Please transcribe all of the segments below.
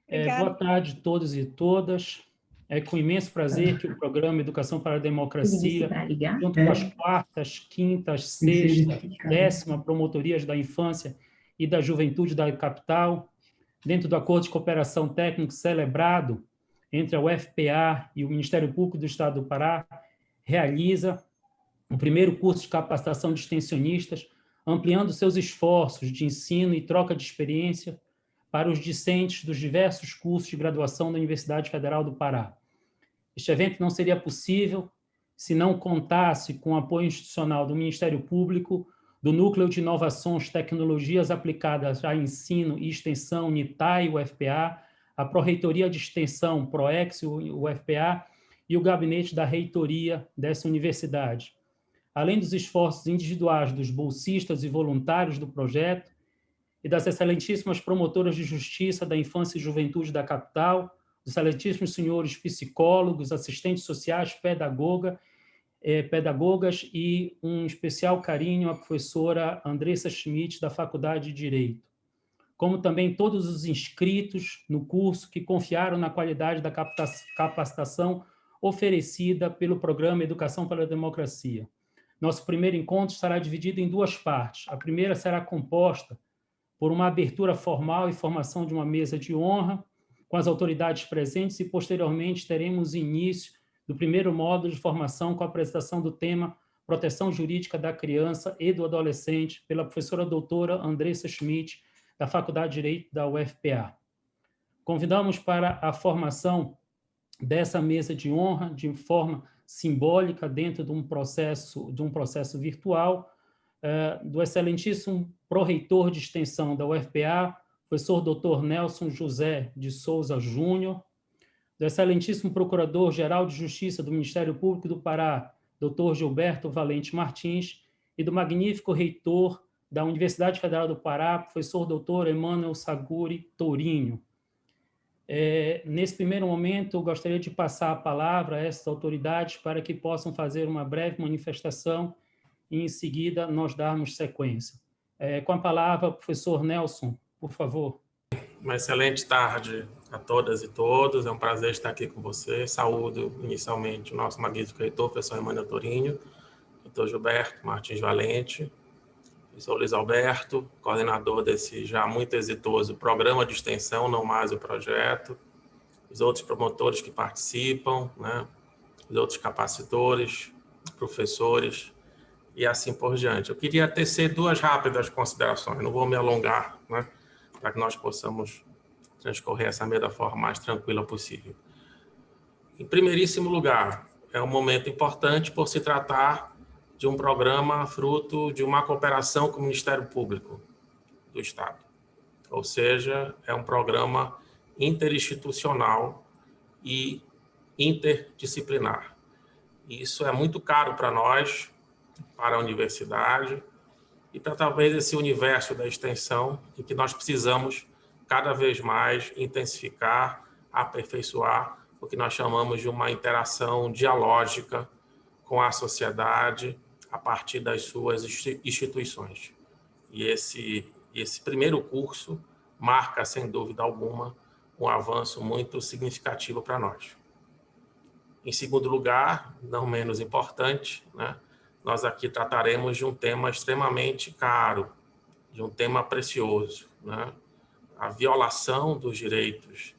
Boa Obrigada. tarde a todos e todas. É com imenso prazer que o programa Educação para a Democracia, junto com as quartas, quintas, sexta e décima promotorias da infância e da juventude da capital, dentro do acordo de cooperação técnico celebrado entre a UFPA e o Ministério Público do Estado do Pará, realiza o primeiro curso de capacitação de extensionistas, ampliando seus esforços de ensino e troca de experiência para os discentes dos diversos cursos de graduação da Universidade Federal do Pará. Este evento não seria possível se não contasse com o apoio institucional do Ministério Público, do Núcleo de Inovações, Tecnologias Aplicadas a Ensino e Extensão, NITAI, UFPA, a Pró-Reitoria de Extensão, PROEX, UFPA, e o Gabinete da Reitoria dessa universidade. Além dos esforços individuais dos bolsistas e voluntários do projeto, e das excelentíssimas promotoras de justiça da infância e juventude da capital, dos excelentíssimos senhores psicólogos, assistentes sociais, pedagogas e um especial carinho à professora Andressa Schmidt, da Faculdade de Direito, como também todos os inscritos no curso que confiaram na qualidade da capacitação oferecida pelo programa Educação para a Democracia. Nosso primeiro encontro será dividido em duas partes. A primeira será composta por uma abertura formal e formação de uma mesa de honra com as autoridades presentes e, posteriormente, teremos início do primeiro módulo de formação com a apresentação do tema Proteção Jurídica da Criança e do Adolescente pela professora doutora Andressa Schmidt, da Faculdade de Direito da UFPA. Convidamos para a formação dessa mesa de honra, de forma simbólica, dentro de um processo virtual, do excelentíssimo pró-reitor de extensão da UFPA, professor Dr. Nelson José de Souza Júnior, do excelentíssimo procurador-geral de Justiça do Ministério Público do Pará, Dr. Gilberto Valente Martins, e do magnífico reitor da Universidade Federal do Pará, professor Dr. Emmanuel Saguri Tourinho. Nesse primeiro momento, eu gostaria de passar a palavra a essas autoridades para que possam fazer uma breve manifestação e, em seguida, nós darmos sequência. Com a palavra, professor Nelson, por favor. Uma excelente tarde a todas e todos. É um prazer estar aqui com você. Saúdo, inicialmente, o nosso magnífico reitor, professor Emmanuel Tourinho, doutor Gilberto Martins Valente, professor Luiz Alberto, coordenador desse já muito exitoso programa de extensão, não mais o projeto, os outros promotores que participam, né, os outros capacitores, professores, e assim por diante. Eu queria tecer duas rápidas considerações, não vou me alongar, né, para que nós possamos transcorrer essa meia da forma mais tranquila possível. Em primeiríssimo lugar, é um momento importante por se tratar de um programa fruto de uma cooperação com o Ministério Público do Estado. Ou seja, é um programa interinstitucional e interdisciplinar. E isso é muito caro para nós, para a universidade e para talvez esse universo da extensão em que nós precisamos cada vez mais intensificar, aperfeiçoar o que nós chamamos de uma interação dialógica com a sociedade a partir das suas instituições. E esse primeiro curso marca, sem dúvida alguma, um avanço muito significativo para nós. Em segundo lugar, não menos importante, né, nós aqui trataremos de um tema extremamente caro, de um tema precioso, né, a violação dos direitos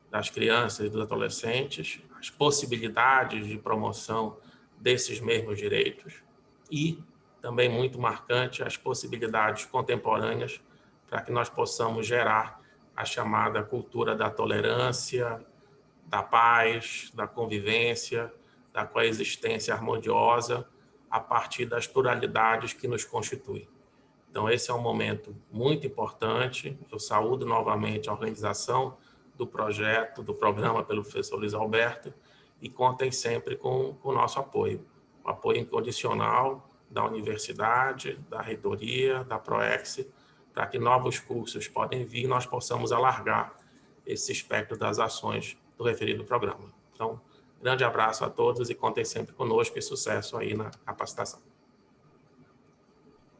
das crianças e dos adolescentes, as possibilidades de promoção desses mesmos direitos e, também muito marcante, as possibilidades contemporâneas para que nós possamos gerar a chamada cultura da tolerância, da paz, da convivência, da coexistência harmoniosa a partir das pluralidades que nos constituem. Então, esse é um momento muito importante. Eu saúdo novamente a organização do projeto, do programa pelo professor Luiz Alberto, e contem sempre com o nosso apoio. O apoio incondicional da universidade, da reitoria, da PROEX, para que novos cursos podem vir e nós possamos alargar esse espectro das ações do referido programa. Então, grande abraço a todos e contem sempre conosco e sucesso aí na capacitação.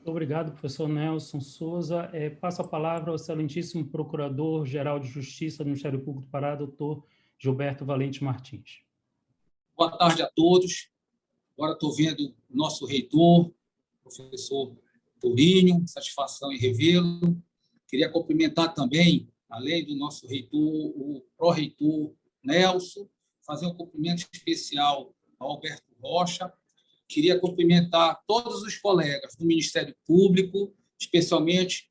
Obrigado, professor Nelson Souza. Passo a palavra ao excelentíssimo Procurador-Geral de Justiça do Ministério Público do Pará, doutor Gilberto Valente Martins. Boa tarde a todos. Agora estou vendo o nosso reitor, professor Tourinho, satisfação em revê-lo. Queria cumprimentar também, além do nosso reitor, o pró-reitor Nelson, fazer um cumprimento especial ao Alberto Rocha. Queria cumprimentar todos os colegas do Ministério Público, especialmente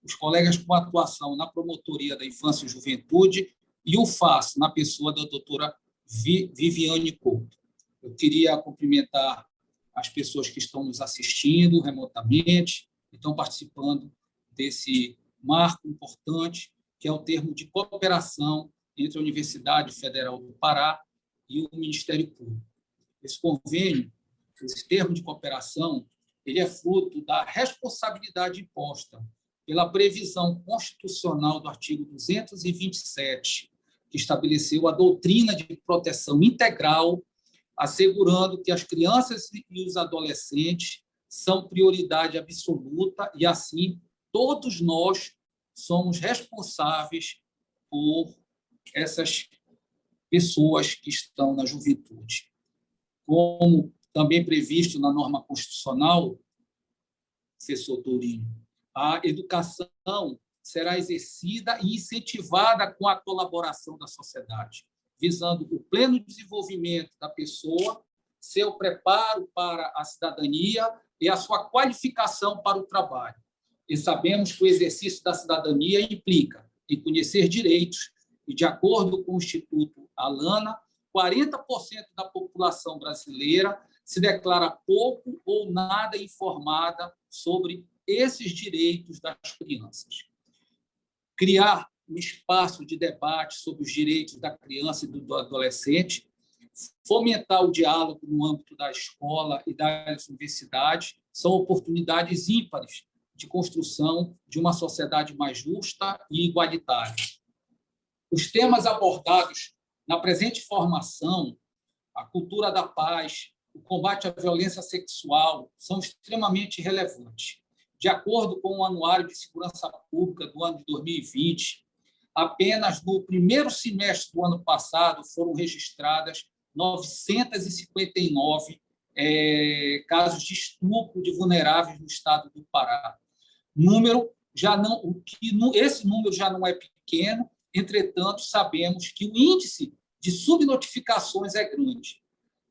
os colegas com atuação na Promotoria da Infância e Juventude e o FAS, na pessoa da doutora Viviane Couto. Eu queria cumprimentar as pessoas que estão nos assistindo remotamente, que estão participando desse marco importante, que é o termo de cooperação entre a Universidade Federal do Pará e o Ministério Público. Esse convênio, esse termo de cooperação, ele é fruto da responsabilidade imposta pela previsão constitucional do artigo 227, que estabeleceu a doutrina de proteção integral, assegurando que as crianças e os adolescentes são prioridade absoluta e, assim, todos nós somos responsáveis por essas pessoas que estão na juventude. Como também previsto na norma constitucional, professor Tourinho, a educação será exercida e incentivada com a colaboração da sociedade, visando o pleno desenvolvimento da pessoa, seu preparo para a cidadania e a sua qualificação para o trabalho. E sabemos que o exercício da cidadania implica em conhecer direitos e, de acordo com o Instituto Alana, 40% da população brasileira se declara pouco ou nada informada sobre esses direitos das crianças. Criar um espaço de debate sobre os direitos da criança e do adolescente, fomentar o diálogo no âmbito da escola e das universidades, são oportunidades ímpares de construção de uma sociedade mais justa e igualitária. Os temas abordados na presente formação, a cultura da paz, o combate à violência sexual, são extremamente relevantes. De acordo com o Anuário de Segurança Pública do ano de 2020, apenas no primeiro semestre do ano passado foram registradas 959 casos de estupro de vulneráveis no estado do Pará. Esse número já não é pequeno, entretanto, sabemos que o índice de subnotificações é grande.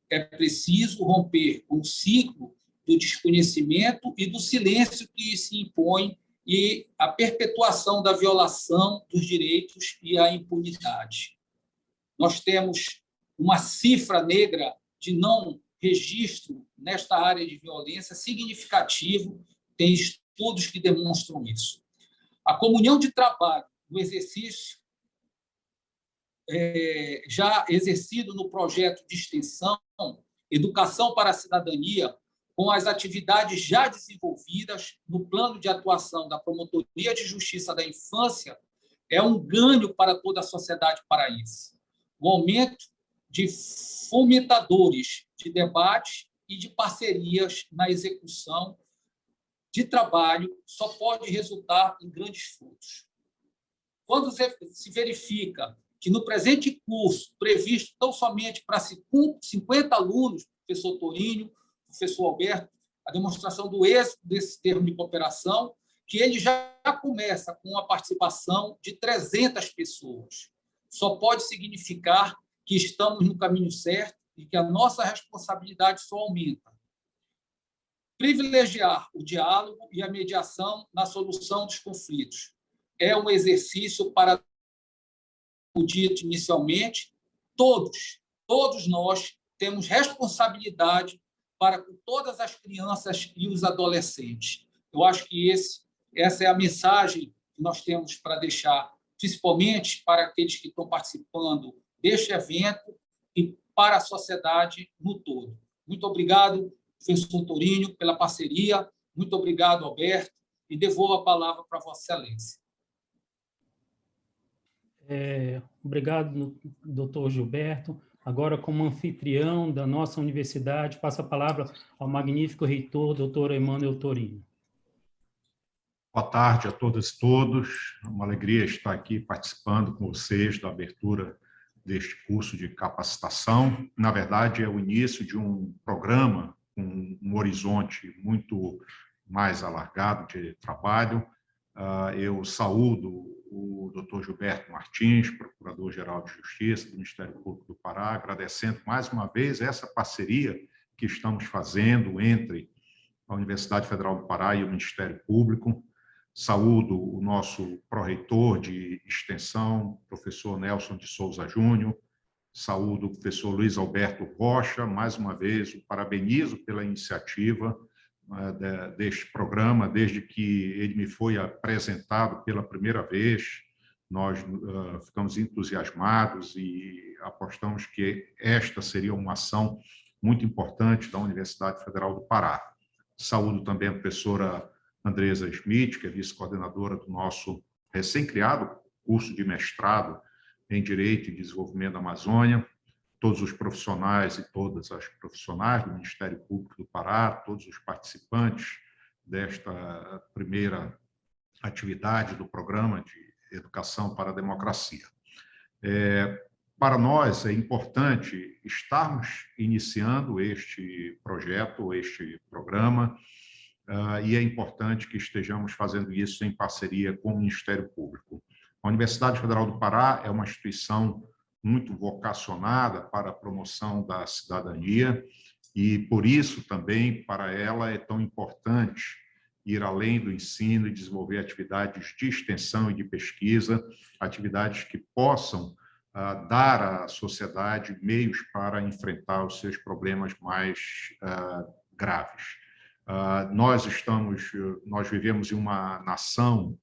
É preciso romper com o ciclo do desconhecimento e do silêncio que se impõe e a perpetuação da violação dos direitos e a impunidade. Nós temos uma cifra negra de não registro nesta área de violência significativo, tem estudos que demonstram isso. A comunhão de trabalho no exercício já exercido no projeto de extensão Educação para a Cidadania, com as atividades já desenvolvidas no plano de atuação da Promotoria de Justiça da Infância, é um ganho para toda a sociedade paraense. O aumento de fomentadores de debate e de parcerias na execução de trabalho só pode resultar em grandes frutos. Quando se verifica que no presente curso, previsto tão somente para 50 alunos, professor Tourinho, professor Alberto, a demonstração do êxito desse termo de cooperação, que ele já começa com a participação de 300 pessoas. Só pode significar que estamos no caminho certo e que a nossa responsabilidade só aumenta. Privilegiar o diálogo e a mediação na solução dos conflitos é um exercício para o dito inicialmente, todos nós temos responsabilidade para com todas as crianças e os adolescentes. Eu acho que essa é a mensagem que nós temos para deixar, principalmente para aqueles que estão participando deste evento e para a sociedade no todo. Muito obrigado, professor Tourinho, pela parceria. Muito obrigado, Alberto, e devolvo a palavra para Vossa Excelência. Obrigado, doutor Gilberto. Agora, como anfitrião da nossa universidade, passo a palavra ao magnífico reitor, doutor Emanuel Tourinho. Boa tarde a todas e todos. É uma alegria estar aqui participando com vocês da abertura deste curso de capacitação. Na verdade, é o início de um programa com um horizonte muito mais alargado de trabalho. Eu saúdo o Dr. Gilberto Martins, Procurador-Geral de Justiça do Ministério Público do Pará, agradecendo mais uma vez essa parceria que estamos fazendo entre a Universidade Federal do Pará e o Ministério Público. Saúdo o nosso pró-reitor de extensão, professor Nelson de Souza Júnior. Saúdo o professor Luiz Alberto Rocha. Mais uma vez, o parabenizo pela iniciativa deste programa, desde que ele me foi apresentado pela primeira vez. Nós ficamos entusiasmados e apostamos que esta seria uma ação muito importante da Universidade Federal do Pará. Saúdo também a professora Andresa Schmidt, que é vice-coordenadora do nosso recém-criado curso de mestrado em Direito e Desenvolvimento da Amazônia, todos os profissionais e todas as profissionais do Ministério Público do Pará, todos os participantes desta primeira atividade do Programa de Educação para a Democracia. Para nós é importante estarmos iniciando este projeto, este programa, e é importante que estejamos fazendo isso em parceria com o Ministério Público. A Universidade Federal do Pará é uma instituição muito vocacionada para a promoção da cidadania e, por isso, também, para ela é tão importante ir além do ensino e desenvolver atividades de extensão e de pesquisa, atividades que possam dar à sociedade meios para enfrentar os seus problemas mais graves. Nós vivemos em uma nação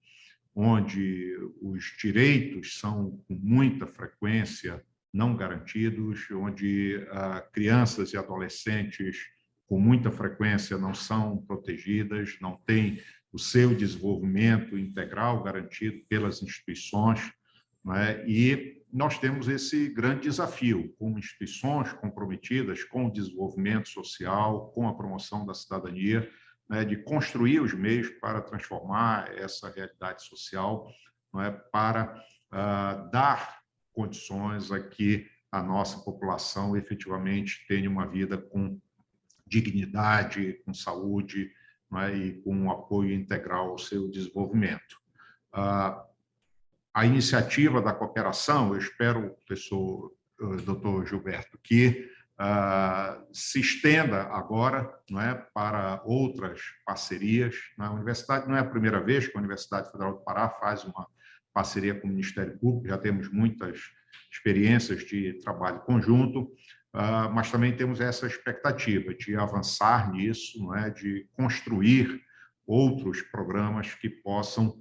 onde os direitos são, com muita frequência, não garantidos, onde crianças e adolescentes, com muita frequência, não são protegidas, não têm o seu desenvolvimento integral garantido pelas instituições, né? E nós temos esse grande desafio, como instituições comprometidas com o desenvolvimento social, com a promoção da cidadania, né, de construir os meios para transformar essa realidade social, né, para dar condições a que a nossa população efetivamente tenha uma vida com dignidade, com saúde, né, e com um apoio integral ao seu desenvolvimento. A iniciativa da cooperação, eu espero, professor Dr. Gilberto, que se estenda agora, não é, para outras parcerias. A universidade não é a primeira vez que a Universidade Federal do Pará faz uma parceria com o Ministério Público, já temos muitas experiências de trabalho conjunto, mas também temos essa expectativa de avançar nisso, não é, de construir outros programas que possam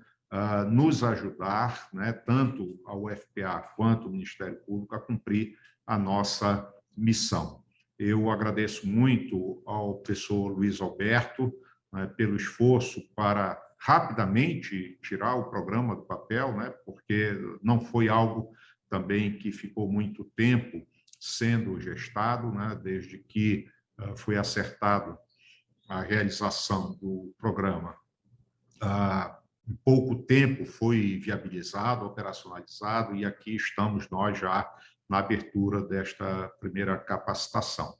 nos ajudar, né, tanto a UFPA quanto o Ministério Público, a cumprir a nossa missão. Eu agradeço muito ao professor Luiz Alberto, né, pelo esforço para rapidamente tirar o programa do papel, né, porque não foi algo também que ficou muito tempo sendo gestado, né, desde que foi acertado a realização do programa. Em pouco tempo foi viabilizado, operacionalizado, e aqui estamos nós já na abertura desta primeira capacitação.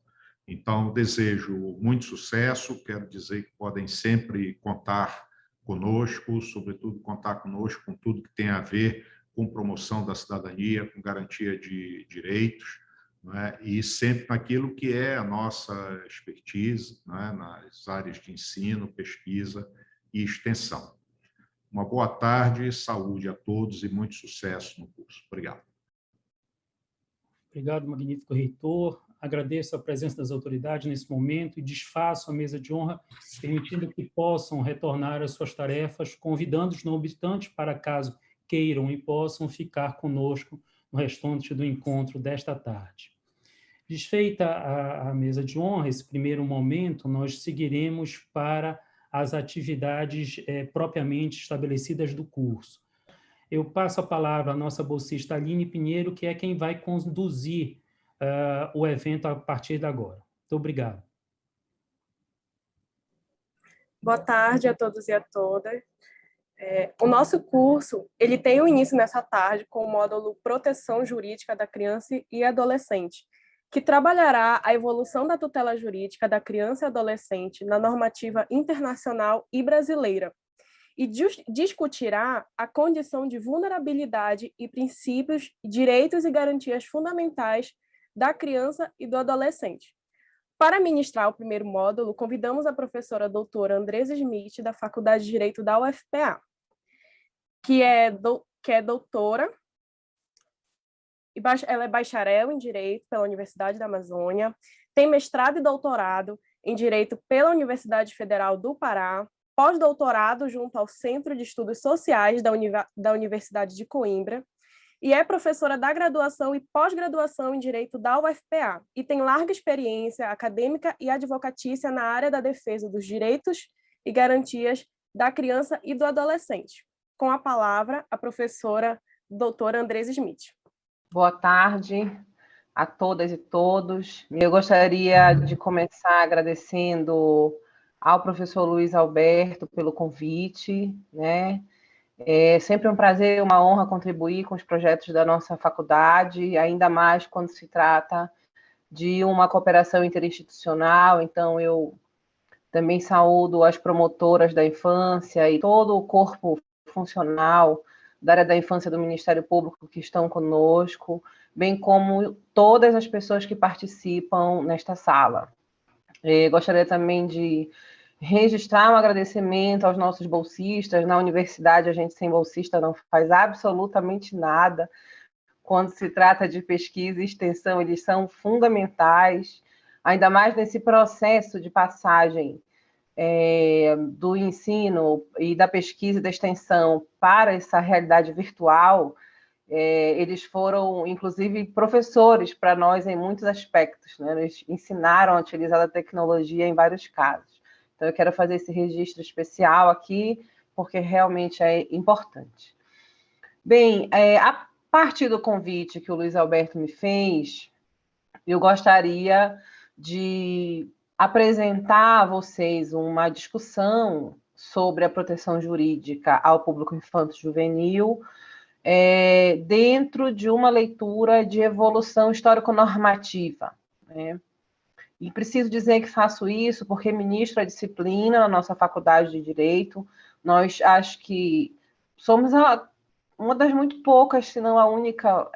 Então, desejo muito sucesso, quero dizer que podem sempre contar conosco, sobretudo contar conosco com tudo que tem a ver com promoção da cidadania, com garantia de direitos, né, e sempre naquilo que é a nossa expertise, né, nas áreas de ensino, pesquisa e extensão. Uma boa tarde, saúde a todos e muito sucesso no curso. Obrigado. Obrigado, magnífico reitor. Agradeço a presença das autoridades nesse momento e desfaço a mesa de honra, permitindo que possam retornar às suas tarefas, convidando-os, não obstante, para caso queiram e possam ficar conosco no restante do encontro desta tarde. Desfeita a mesa de honra, esse primeiro momento, nós seguiremos para as atividades propriamente estabelecidas do curso. Eu passo a palavra à nossa bolsista Aline Pinheiro, que é quem vai conduzir o evento a partir de agora. Muito obrigado. Boa tarde a todos e a todas. O nosso curso, ele tem o início nessa tarde com o módulo Proteção Jurídica da Criança e Adolescente, que trabalhará a evolução da tutela jurídica da criança e adolescente na normativa internacional e brasileira, e discutirá a condição de vulnerabilidade e princípios, direitos e garantias fundamentais da criança e do adolescente. Para ministrar o primeiro módulo, convidamos a professora doutora Andresa Schmidt, da Faculdade de Direito da UFPA, que é doutora, ela é bacharel em Direito pela Universidade da Amazônia, tem mestrado e doutorado em Direito pela Universidade Federal do Pará, pós-doutorado junto ao Centro de Estudos Sociais da Universidade de Coimbra, e é professora da graduação e pós-graduação em Direito da UFPA, e tem larga experiência acadêmica e advocatícia na área da defesa dos direitos e garantias da criança e do adolescente. Com a palavra, a professora doutora Andresa Schmidt. Boa tarde a todas e todos. Eu gostaria de começar agradecendo ao professor Luiz Alberto pelo convite, né? É sempre um prazer e uma honra contribuir com os projetos da nossa faculdade, ainda mais quando se trata de uma cooperação interinstitucional. Então, eu também saúdo as promotoras da infância e todo o corpo funcional da área da infância do Ministério Público que estão conosco, bem como todas as pessoas que participam nesta sala. Gostaria também de registrar um agradecimento aos nossos bolsistas. Na universidade, a gente sem bolsista não faz absolutamente nada. Quando se trata de pesquisa e extensão, eles são fundamentais, ainda mais nesse processo de passagem do ensino e da pesquisa e da extensão para essa realidade virtual. Eles foram, inclusive, professores para nós em muitos aspectos, né? Eles ensinaram a utilizar a tecnologia em vários casos. Então, eu quero fazer esse registro especial aqui, porque realmente é importante. Bem, a partir do convite que o Luiz Alberto me fez, eu gostaria de apresentar a vocês uma discussão sobre a proteção jurídica ao público infanto-juvenil, dentro de uma leitura de evolução histórico-normativa, né? E preciso dizer que faço isso porque ministro a disciplina na nossa faculdade de Direito. Nós acho que somos uma das muito poucas, se não a única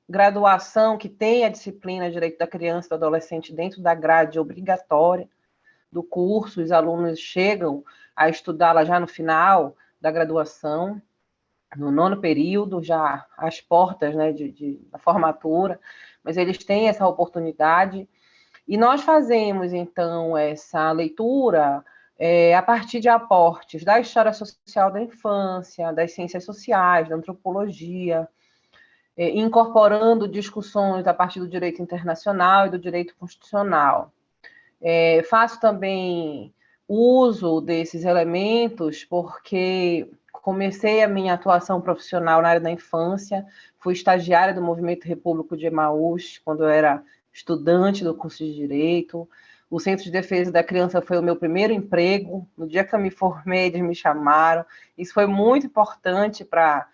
graduação que tem a disciplina de Direito da Criança e do Adolescente dentro da grade obrigatória do curso. Os alunos chegam a estudá-la já no final da graduação, no 9º período, já às portas, né, da formatura, mas eles têm essa oportunidade. E nós fazemos, então, essa leitura a partir de aportes da história social da infância, das ciências sociais, da antropologia, incorporando discussões a partir do direito internacional e do direito constitucional. Faço também uso desses elementos porque comecei a minha atuação profissional na área da infância, fui estagiária do Movimento Repúblico de Emaús, quando eu era estudante do curso de Direito. O Centro de Defesa da Criança foi o meu primeiro emprego. No dia que eu me formei, eles me chamaram. Isso foi muito importante para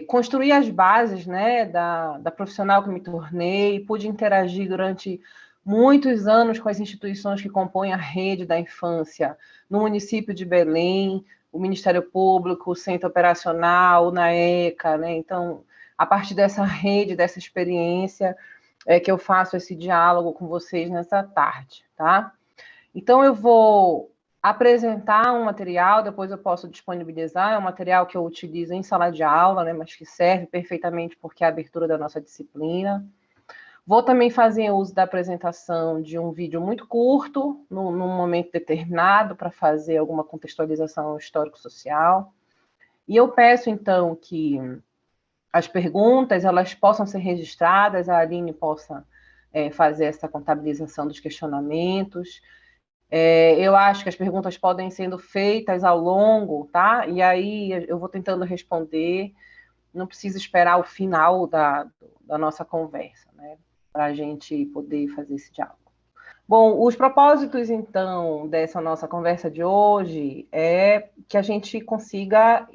construir as bases, né, da profissional que me tornei. Pude interagir durante muitos anos com as instituições que compõem a rede da infância no município de Belém, o Ministério Público, o Centro Operacional, o NAECA, né? Então, a partir dessa rede, dessa experiência, que eu faço esse diálogo com vocês nessa tarde, tá? Então, eu vou apresentar um material, depois eu posso disponibilizar, é um material que eu utilizo em sala de aula, né, mas que serve perfeitamente porque é a abertura da nossa disciplina. Vou também fazer uso da apresentação de um vídeo muito curto, num momento determinado, para fazer alguma contextualização histórico-social. E eu peço, então, que as perguntas elas possam ser registradas, a Aline possa fazer essa contabilização dos questionamentos. Eu acho que as perguntas podem sendo feitas ao longo, tá? E aí eu vou tentando responder, não precisa esperar o final da nossa conversa, né? Para a gente poder fazer esse diálogo. Bom, os propósitos, então, dessa nossa conversa de hoje é que a gente consiga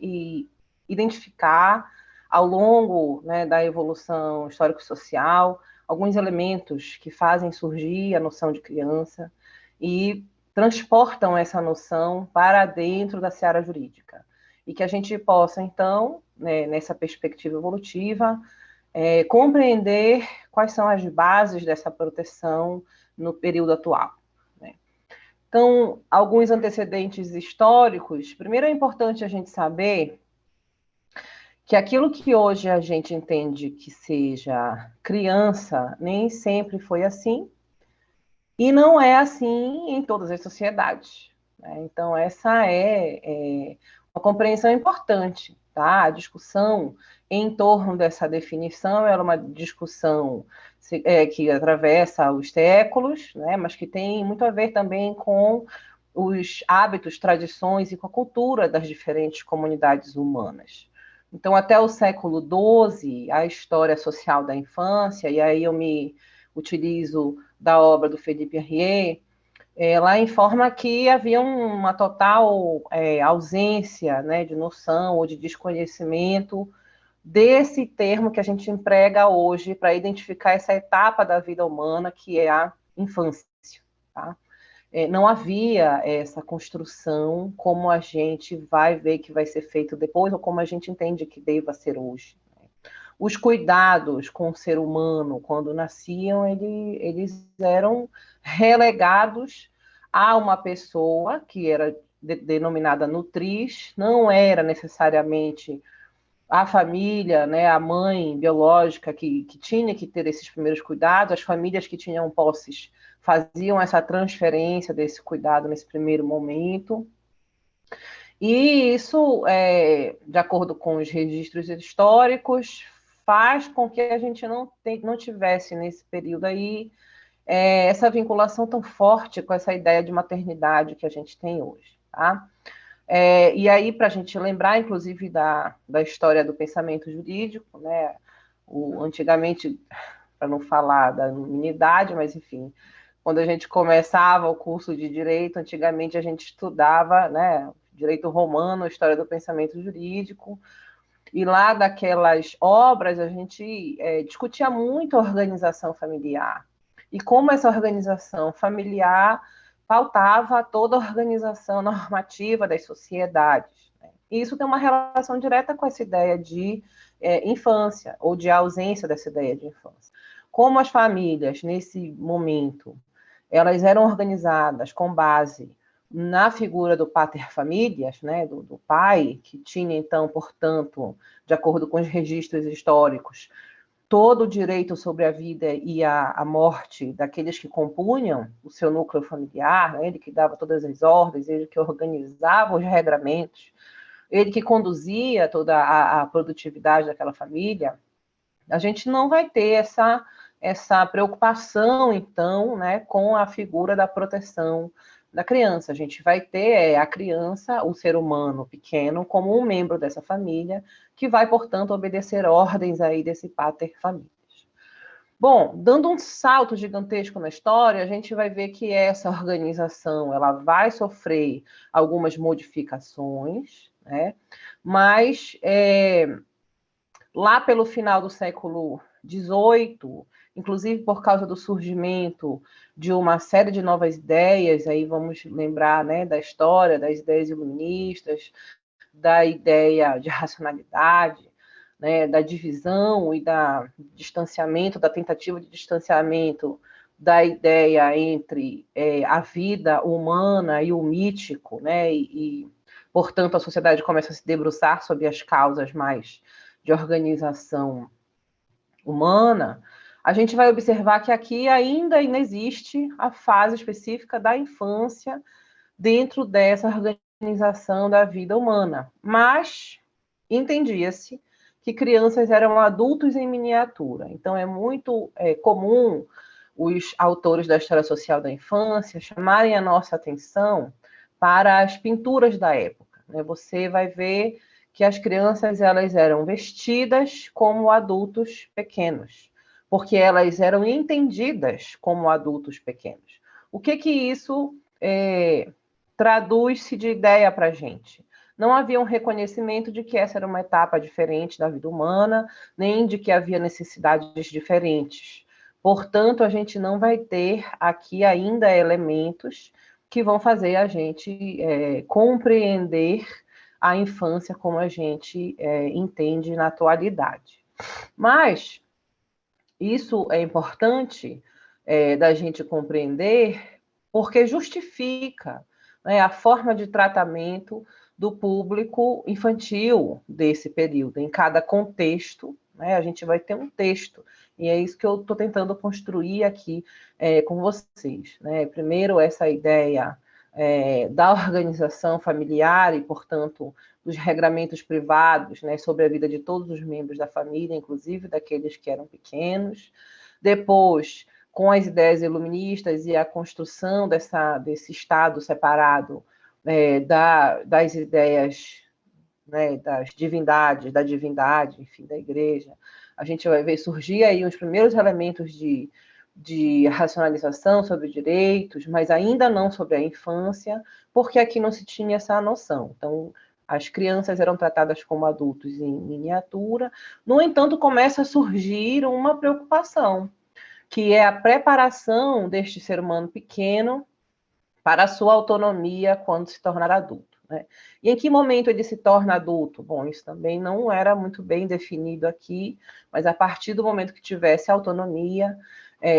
identificar, ao longo, né, da evolução histórico-social, alguns elementos que fazem surgir a noção de criança e transportam essa noção para dentro da seara jurídica. E que a gente possa, então, né, nessa perspectiva evolutiva, compreender quais são as bases dessa proteção no período atual. Né? Então, alguns antecedentes históricos. Primeiro, é importante a gente saber que aquilo que hoje a gente entende que seja criança nem sempre foi assim, e não é assim em todas as sociedades. Né? Então, essa é uma compreensão importante. Tá? A discussão em torno dessa definição é uma discussão que atravessa os séculos, né? Mas que tem muito a ver também com os hábitos, tradições e com a cultura das diferentes comunidades humanas. Então, até o século XII, a história social da infância, e aí eu me utilizo da obra do Felipe Herrier, ela informa que havia uma total ausência, né, de noção ou de desconhecimento desse termo que a gente emprega hoje para identificar essa etapa da vida humana, que é a infância. Tá? Não havia essa construção como a gente vai ver que vai ser feito depois, ou como a gente entende que deva ser hoje. Os cuidados com o ser humano, quando nasciam, eles eram relegados a uma pessoa que era denominada nutriz, não era necessariamente a família, né, a mãe biológica que tinha que ter esses primeiros cuidados, as famílias que tinham posses faziam essa transferência desse cuidado nesse primeiro momento. E isso, de acordo com os registros históricos, faz com que a gente não tivesse nesse período aí essa vinculação tão forte com essa ideia de maternidade que a gente tem hoje. Tá? E aí, para a gente lembrar, inclusive, da história do pensamento jurídico, né? Antigamente, para não falar da minidade, mas enfim, quando a gente começava o curso de direito, antigamente a gente estudava, né, direito romano, história do pensamento jurídico, e lá daquelas obras a gente discutia muito a organização familiar e como essa organização familiar pautava toda a organização normativa das sociedades. Né? E isso tem uma relação direta com essa ideia de infância, ou de ausência dessa ideia de infância. Como as famílias, nesse momento, elas eram organizadas com base na figura do pater familias, né, do pai, que tinha, então, portanto, de acordo com os registros históricos, todo o direito sobre a vida e a morte daqueles que compunham o seu núcleo familiar, né, ele que dava todas as ordens, ele que organizava os regramentos, ele que conduzia toda a produtividade daquela família, a gente não vai ter essa preocupação, então, né, com a figura da proteção da criança. A gente vai ter a criança, o ser humano pequeno, como um membro dessa família, que vai, portanto, obedecer ordens aí desse pater familias. Bom, dando um salto gigantesco na história, a gente vai ver que essa organização ela vai sofrer algumas modificações, né? Mas lá pelo final do século XVIII, inclusive por causa do surgimento de uma série de novas ideias, aí vamos lembrar, né, da história das ideias iluministas, da ideia de racionalidade, né, da divisão e da distanciamento, da tentativa de distanciamento da ideia entre a vida humana e o mítico, né, e, portanto, a sociedade começa a se debruçar sobre as causas mais de organização humana, a gente vai observar que aqui ainda existe a fase específica da infância dentro dessa organização da vida humana. Mas entendia-se que crianças eram adultos em miniatura. Então, é muito comum os autores da história social da infância chamarem a nossa atenção para as pinturas da época. Né? Você vai ver que as crianças elas eram vestidas como adultos pequenos, porque elas eram entendidas como adultos pequenos. O que isso traduz-se de ideia para a gente? Não havia um reconhecimento de que essa era uma etapa diferente da vida humana, nem de que havia necessidades diferentes. Portanto, a gente não vai ter aqui ainda elementos que vão fazer a gente compreender a infância como a gente entende na atualidade. Mas isso é importante da gente compreender porque justifica, né, a forma de tratamento do público infantil desse período. Em cada contexto, né, a gente vai ter um texto, e é isso que eu estou tentando construir aqui com vocês. Né? Primeiro, essa ideia da organização familiar e, portanto, dos regramentos privados, né, sobre a vida de todos os membros da família, inclusive daqueles que eram pequenos. Depois, com as ideias iluministas e a construção desse Estado separado das ideias, né, das divindades, da divindade, enfim, da igreja, a gente vai ver surgir aí os primeiros elementos de racionalização sobre direitos, mas ainda não sobre a infância, porque aqui não se tinha essa noção. Então, as crianças eram tratadas como adultos em miniatura. No entanto, começa a surgir uma preocupação, que é a preparação deste ser humano pequeno para a sua autonomia quando se tornar adulto. Né? E em que momento ele se torna adulto? Bom, isso também não era muito bem definido aqui, mas a partir do momento que tivesse autonomia,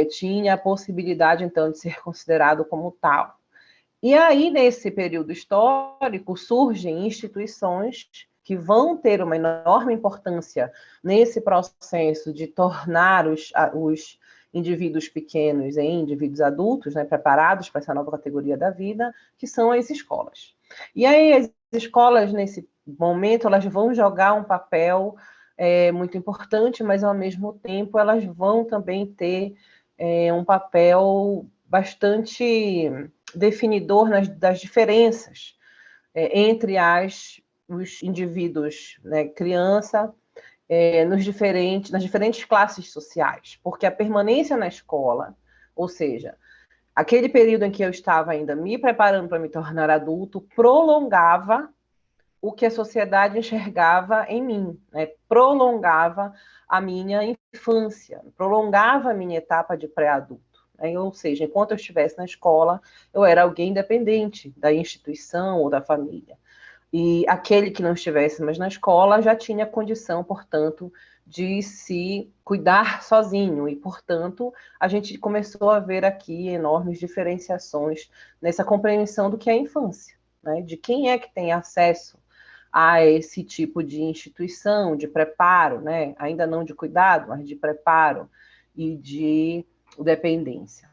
tinha a possibilidade, então, de ser considerado como tal. E aí, nesse período histórico, surgem instituições que vão ter uma enorme importância nesse processo de tornar os indivíduos pequenos em indivíduos adultos, né, preparados para essa nova categoria da vida, que são as escolas. E aí, as escolas, nesse momento, elas vão jogar um papel muito importante, mas, ao mesmo tempo, elas vão também ter um papel bastante definidor das diferenças entre os indivíduos, né, criança, nas diferentes classes sociais, porque a permanência na escola, ou seja, aquele período em que eu estava ainda me preparando para me tornar adulto, prolongava o que a sociedade enxergava em mim, né? Prolongava a minha infância, prolongava a minha etapa de pré-adulto. Ou seja, enquanto eu estivesse na escola, eu era alguém independente da instituição ou da família. E aquele que não estivesse mais na escola já tinha condição, portanto, de se cuidar sozinho. E, portanto, a gente começou a ver aqui enormes diferenciações nessa compreensão do que é a infância, né? De quem é que tem acesso a esse tipo de instituição, de preparo, né? Ainda não de cuidado, mas de preparo e de dependência.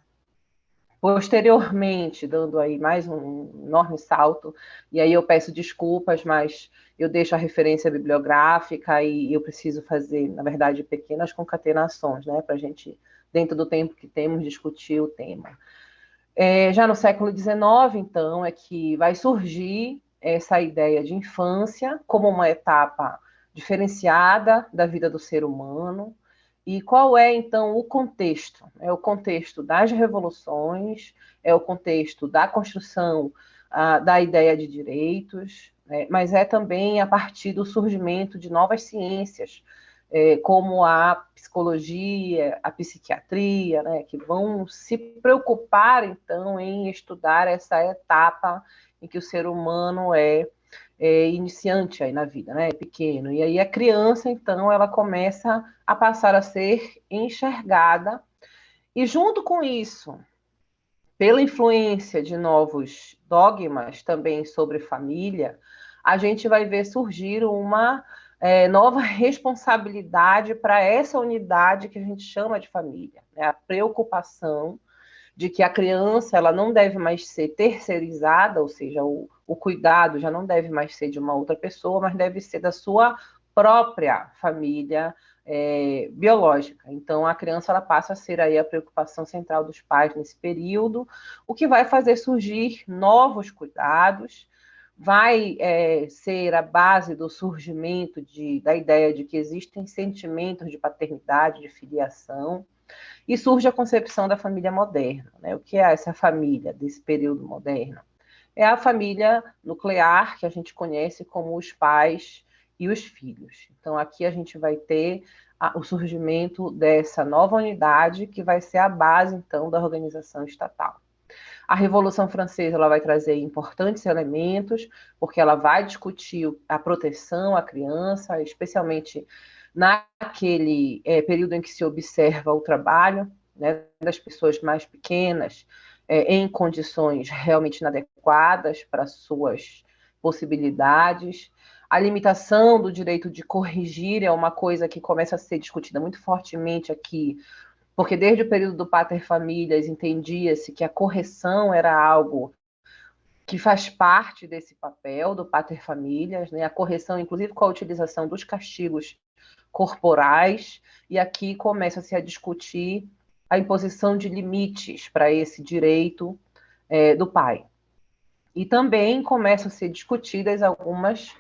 Posteriormente, dando aí mais um enorme salto, e aí eu peço desculpas, mas eu deixo a referência bibliográfica e eu preciso fazer, na verdade, pequenas concatenações, né, para a gente, dentro do tempo que temos, discutir o tema. Já no século XIX, então, é que vai surgir essa ideia de infância como uma etapa diferenciada da vida do ser humano. E qual é, então, o contexto? É o contexto das revoluções, é o contexto da construção da ideia de direitos, né? Mas é também a partir do surgimento de novas ciências, como a psicologia, a psiquiatria, né, que vão se preocupar, então, em estudar essa etapa em que o ser humano é iniciante aí na vida, né, pequeno. E aí a criança, então, ela começa a passar a ser enxergada. E junto com isso, pela influência de novos dogmas também sobre família, a gente vai ver surgir uma nova responsabilidade para essa unidade que a gente chama de família, né? A preocupação de que a criança ela não deve mais ser terceirizada, ou seja, o cuidado já não deve mais ser de uma outra pessoa, mas deve ser da sua própria família biológica. Então, a criança ela passa a ser aí a preocupação central dos pais nesse período, o que vai fazer surgir novos cuidados, vai ser a base do surgimento da ideia de que existem sentimentos de paternidade, de filiação, E surge a concepção da família moderna, né? O que é essa família desse período moderno? É a família nuclear, que a gente conhece como os pais e os filhos. Então, aqui a gente vai ter o surgimento dessa nova unidade, que vai ser a base, então, da organização estatal. A Revolução Francesa ela vai trazer importantes elementos, porque ela vai discutir a proteção à criança, especialmente naquele período em que se observa o trabalho, né, das pessoas mais pequenas, em condições realmente inadequadas para suas possibilidades. A limitação do direito de corrigir é uma coisa que começa a ser discutida muito fortemente aqui, porque desde o período do pater familias entendia-se que a correção era algo que faz parte desse papel do pater familias, né? A correção, inclusive, com a utilização dos castigos corporais, e aqui começa-se a discutir a imposição de limites para esse direito do pai. E também começam a ser discutidas algumas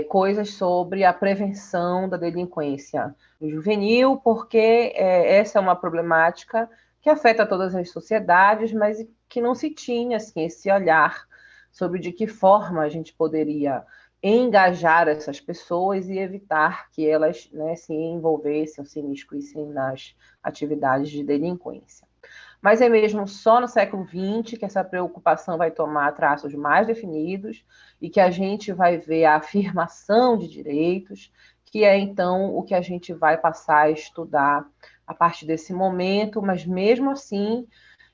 coisas sobre a prevenção da delinquência juvenil, porque essa é uma problemática que afeta todas as sociedades, mas que não se tinha assim, esse olhar sobre de que forma a gente poderia engajar essas pessoas e evitar que elas, né, se envolvessem ou se imiscuíssem nas atividades de delinquência. Mas é mesmo só no século XX que essa preocupação vai tomar traços mais definidos e que a gente vai ver a afirmação de direitos, que é então o que a gente vai passar a estudar a partir desse momento, mas mesmo assim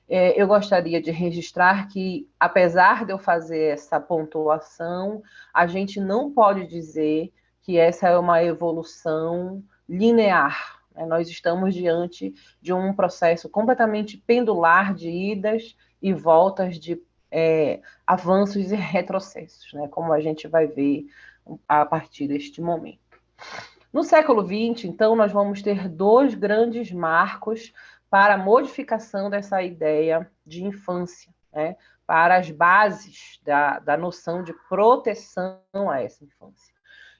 eu gostaria de registrar que, apesar de eu fazer essa pontuação, a gente não pode dizer que essa é uma evolução linear. Né? Nós estamos diante de um processo completamente pendular de idas e voltas, de avanços e retrocessos, né? Como a gente vai ver a partir deste momento. No século XX, então, nós vamos ter dois grandes marcos para a modificação dessa ideia de infância, né? Para as bases da noção de proteção a essa infância,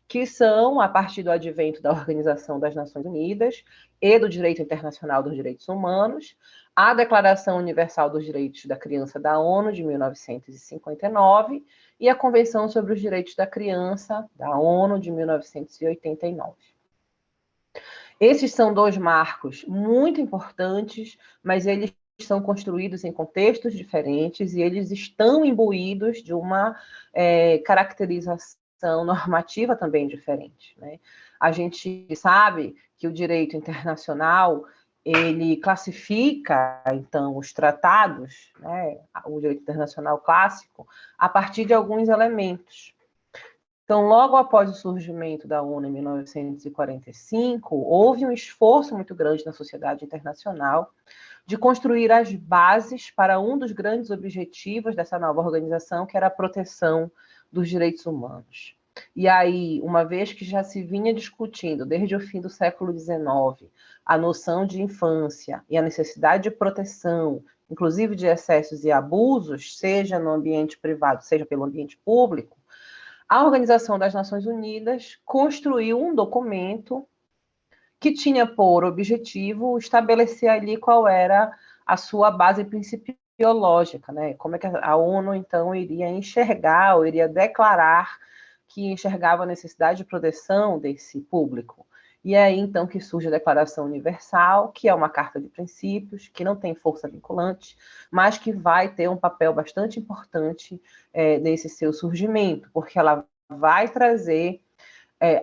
que são, a partir do advento da Organização das Nações Unidas e do Direito Internacional dos Direitos Humanos, a Declaração Universal dos Direitos da Criança da ONU, de 1959, e a Convenção sobre os Direitos da Criança da ONU, de 1989. Esses são dois marcos muito importantes, mas eles são construídos em contextos diferentes e eles estão imbuídos de uma caracterização normativa também diferente, né? A gente sabe que o direito internacional ele classifica, então, os tratados, né, o direito internacional clássico, a partir de alguns elementos. Então, logo após o surgimento da ONU em 1945, houve um esforço muito grande na sociedade internacional de construir as bases para um dos grandes objetivos dessa nova organização, que era a proteção dos direitos humanos. E aí, uma vez que já se vinha discutindo, desde o fim do século XIX, a noção de infância e a necessidade de proteção, inclusive de excessos e abusos, seja no ambiente privado, seja pelo ambiente público, a Organização das Nações Unidas construiu um documento que tinha por objetivo estabelecer ali qual era a sua base principiológica, né? Como é que a ONU, então, iria enxergar ou iria declarar que enxergava a necessidade de proteção desse público. E é aí, então, que surge a Declaração Universal, que é uma carta de princípios, que não tem força vinculante, mas que vai ter um papel bastante importante nesse seu surgimento, porque ela vai trazer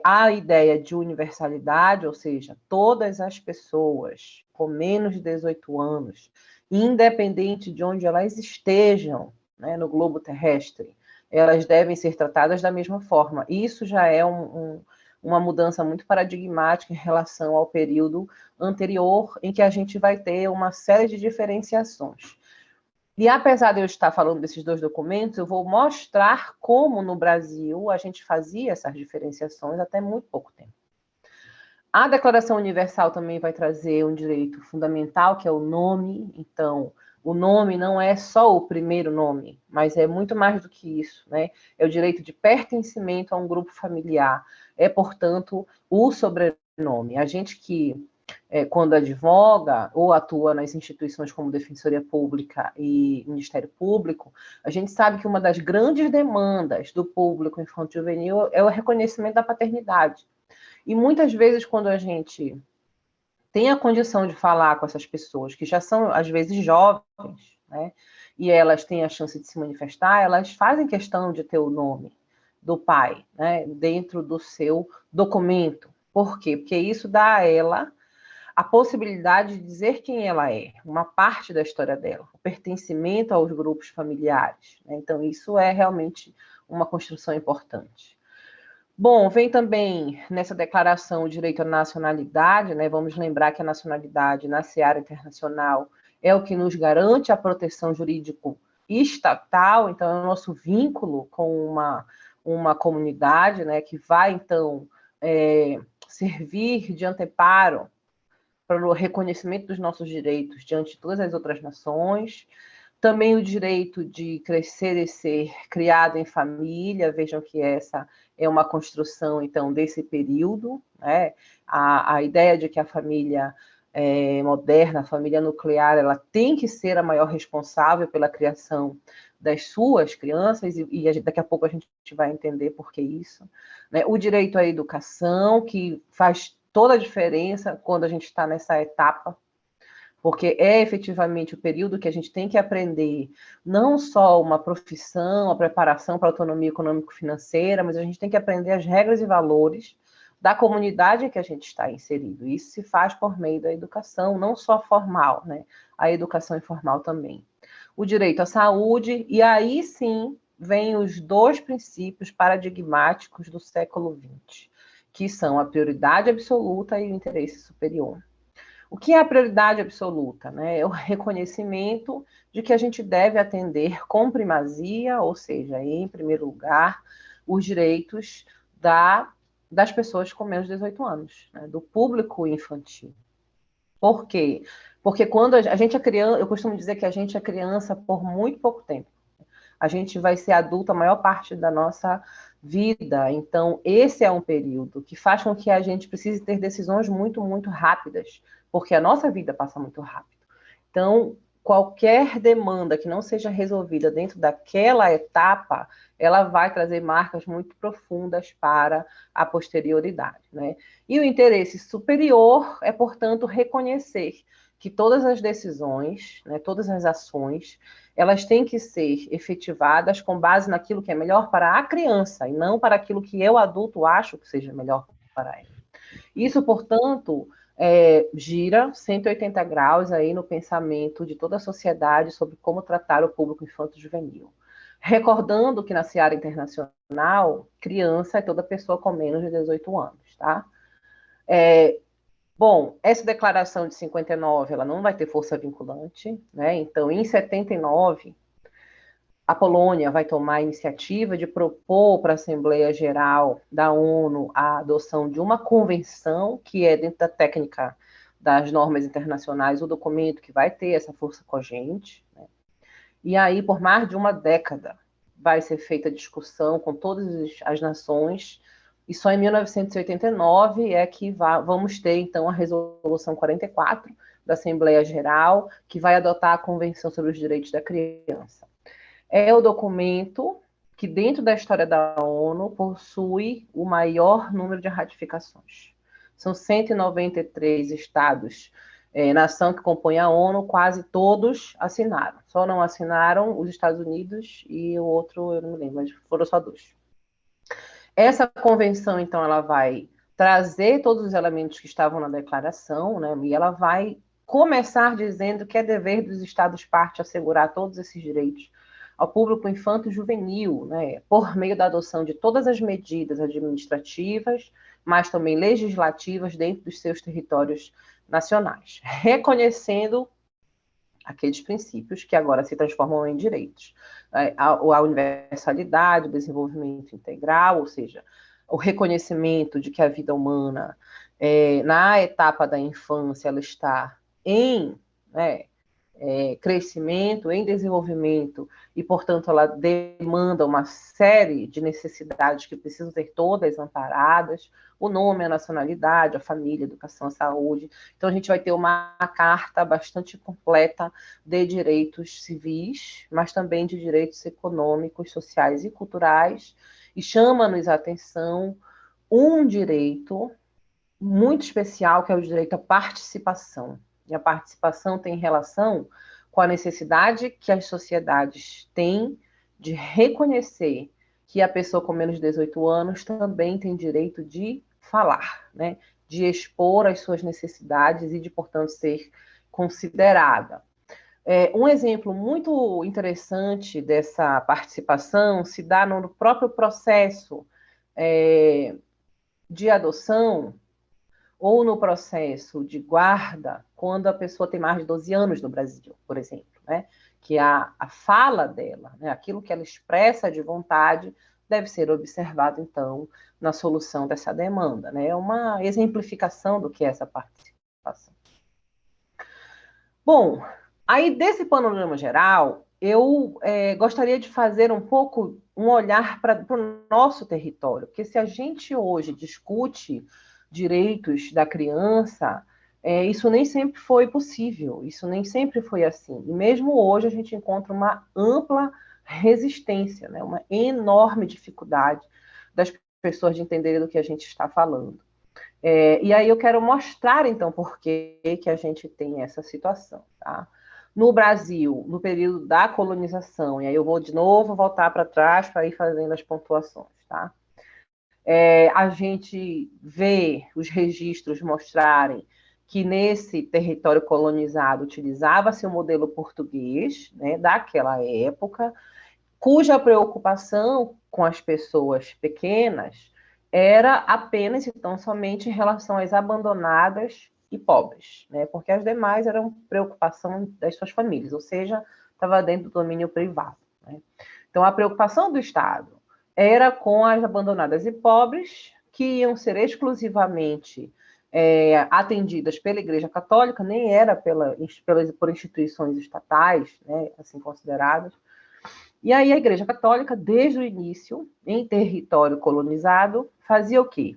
a ideia de universalidade, ou seja, todas as pessoas com menos de 18 anos, independente de onde elas estejam, né, no globo terrestre, elas devem ser tratadas da mesma forma. Isso já é uma mudança muito paradigmática em relação ao período anterior, em que a gente vai ter uma série de diferenciações. E apesar de eu estar falando desses dois documentos, eu vou mostrar como no Brasil a gente fazia essas diferenciações até muito pouco tempo. A Declaração Universal também vai trazer um direito fundamental, que é o nome. Então, o nome não é só o primeiro nome, mas é muito mais do que isso, né? É o direito de pertencimento a um grupo familiar. É, portanto, o sobrenome. A gente que quando advoga ou atua nas instituições como Defensoria Pública e Ministério Público, a gente sabe que uma das grandes demandas do público infanto-juvenil é o reconhecimento da paternidade. E muitas vezes, quando a gente tem a condição de falar com essas pessoas, que já são, às vezes, jovens, né, e elas têm a chance de se manifestar, elas fazem questão de ter o nome do pai, né, dentro do seu documento. Por quê? Porque isso dá a ela a possibilidade de dizer quem ela é, uma parte da história dela, o pertencimento aos grupos familiares, né? Então, isso é realmente uma construção importante. Bom, vem também nessa declaração o direito à nacionalidade, né? Vamos lembrar que a nacionalidade na seara internacional é o que nos garante a proteção jurídico estatal, então é o nosso vínculo com uma comunidade, né? Que vai, então, servir de anteparo para o reconhecimento dos nossos direitos diante de todas as outras nações. Também o direito de crescer e ser criado em família, vejam que essa é uma construção, então, desse período, né? A ideia de que a família moderna, a família nuclear, ela tem que ser a maior responsável pela criação das suas crianças, e daqui a pouco a gente vai entender por que isso, né? O direito à educação, que faz toda a diferença quando a gente está nessa etapa, porque é efetivamente o período que a gente tem que aprender não só uma profissão, a preparação para a autonomia econômico-financeira, mas a gente tem que aprender as regras e valores da comunidade em que a gente está inserido. Isso se faz por meio da educação, não só formal, né? A educação informal também. O direito à saúde, e aí sim vem os dois princípios paradigmáticos do século XX, que são a prioridade absoluta e o interesse superior. O que é a prioridade absoluta, né? É o reconhecimento de que a gente deve atender com primazia, ou seja, em primeiro lugar, os direitos das pessoas com menos de 18 anos, né? Do público infantil. Por quê? Porque quando a gente é criança, eu costumo dizer que a gente é criança por muito pouco tempo. A gente vai ser adulto a maior parte da nossa vida. Então, esse é um período que faz com que a gente precise ter decisões muito, muito rápidas, porque a nossa vida passa muito rápido. Então, qualquer demanda que não seja resolvida dentro daquela etapa, ela vai trazer marcas muito profundas para a posterioridade, né? E o interesse superior é, portanto, reconhecer que todas as decisões, né, todas as ações, elas têm que ser efetivadas com base naquilo que é melhor para a criança e não para aquilo que eu, adulto, acho que seja melhor para ela. Isso, portanto, gira 180 graus aí no pensamento de toda a sociedade sobre como tratar o público infanto-juvenil. Recordando que na seara internacional, criança é toda pessoa com menos de 18 anos, tá? Bom, essa declaração de 59, ela não vai ter força vinculante, né? Então, em 79, a Polônia vai tomar a iniciativa de propor para a Assembleia Geral da ONU a adoção de uma convenção, que é, dentro da técnica das normas internacionais, o documento que vai ter essa força cogente, né? E aí, por mais de uma década, vai ser feita discussão com todas as nações, e só em 1989 é que vamos ter, então, a Resolução 44 da Assembleia Geral, que vai adotar a Convenção sobre os Direitos da Criança. É o documento que, dentro da história da ONU, possui o maior número de ratificações. São 193 estados, nação que compõe a ONU, quase todos assinaram. Só não assinaram os Estados Unidos e o outro, eu não me lembro, mas foram só 2. Essa convenção, então, ela vai trazer todos os elementos que estavam na declaração, né, e ela vai começar dizendo que é dever dos Estados-partes assegurar todos esses direitos ao público infanto-juvenil, né, por meio da adoção de todas as medidas administrativas, mas também legislativas dentro dos seus territórios nacionais, reconhecendo aqueles princípios que agora se transformam em direitos. A universalidade, o desenvolvimento integral, ou seja, o reconhecimento de que a vida humana, na etapa da infância, ela está em, né, crescimento, em desenvolvimento, e, portanto, ela demanda uma série de necessidades que precisam ser todas amparadas, o nome, a nacionalidade, a família, a educação, a saúde. Então, a gente vai ter uma carta bastante completa de direitos civis, mas também de direitos econômicos, sociais e culturais, e chama-nos a atenção um direito muito especial, que é o direito à participação. E a participação tem relação com a necessidade que as sociedades têm de reconhecer que a pessoa com menos de 18 anos também tem direito de falar, né? De expor as suas necessidades e de, portanto, ser considerada. Um exemplo muito interessante dessa participação se dá no próprio processo de adoção, ou no processo de guarda, quando a pessoa tem mais de 12 anos no Brasil, por exemplo, né? Que a fala dela, né? Aquilo que ela expressa de vontade, deve ser observado, então, na solução dessa demanda, né? É uma exemplificação do que é essa participação. Bom, aí desse panorama geral, eu gostaria de fazer um pouco um olhar para o nosso território, porque se a gente hoje discute direitos da criança, isso nem sempre foi possível, isso nem sempre foi assim. E mesmo hoje a gente encontra uma ampla resistência, né? Uma enorme dificuldade das pessoas de entenderem do que a gente está falando. E aí eu quero mostrar, então, por que a gente tem essa situação. Tá? No Brasil, no período da colonização, e aí eu vou de novo voltar para trás para ir fazendo as pontuações, tá? A gente vê os registros mostrarem que nesse território colonizado utilizava-se o modelo português, né, daquela época, cuja preocupação com as pessoas pequenas era apenas, então, somente em relação às abandonadas e pobres, né, porque as demais eram preocupação das suas famílias, ou seja, estava dentro do domínio privado. Né? Então, a preocupação do Estado era com as abandonadas e pobres, que iam ser exclusivamente atendidas pela Igreja Católica, nem era por instituições estatais, né, assim consideradas. E aí a Igreja Católica, desde o início, em território colonizado, fazia o quê?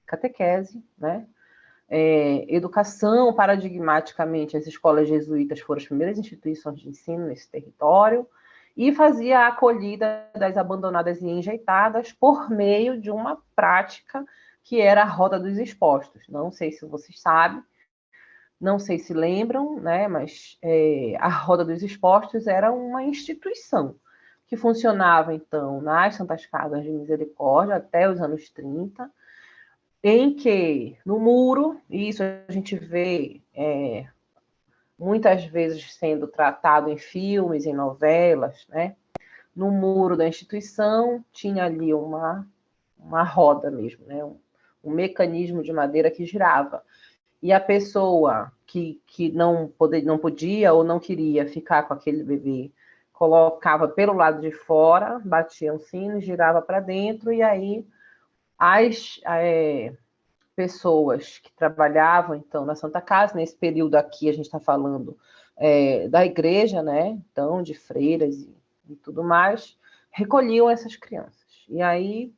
Catequese, né? Educação paradigmaticamente, as escolas jesuítas foram as primeiras instituições de ensino nesse território, e fazia a acolhida das abandonadas e enjeitadas por meio de uma prática que era a Roda dos Expostos. Não sei se vocês sabem, não sei se lembram, né, mas a Roda dos Expostos era uma instituição que funcionava, então, nas Santas Casas de Misericórdia até os anos 30, em que, no muro, e isso a gente vê muitas vezes sendo tratado em filmes, em novelas, né? No muro da instituição tinha ali uma roda mesmo, né? Um mecanismo de madeira que girava. E a pessoa que não podia ou não queria ficar com aquele bebê, colocava pelo lado de fora, batia um sino, girava para dentro, e aí as pessoas que trabalhavam, então, na Santa Casa, nesse período aqui a gente está falando da igreja, né? Então, de freiras e tudo mais, recolhiam essas crianças. E aí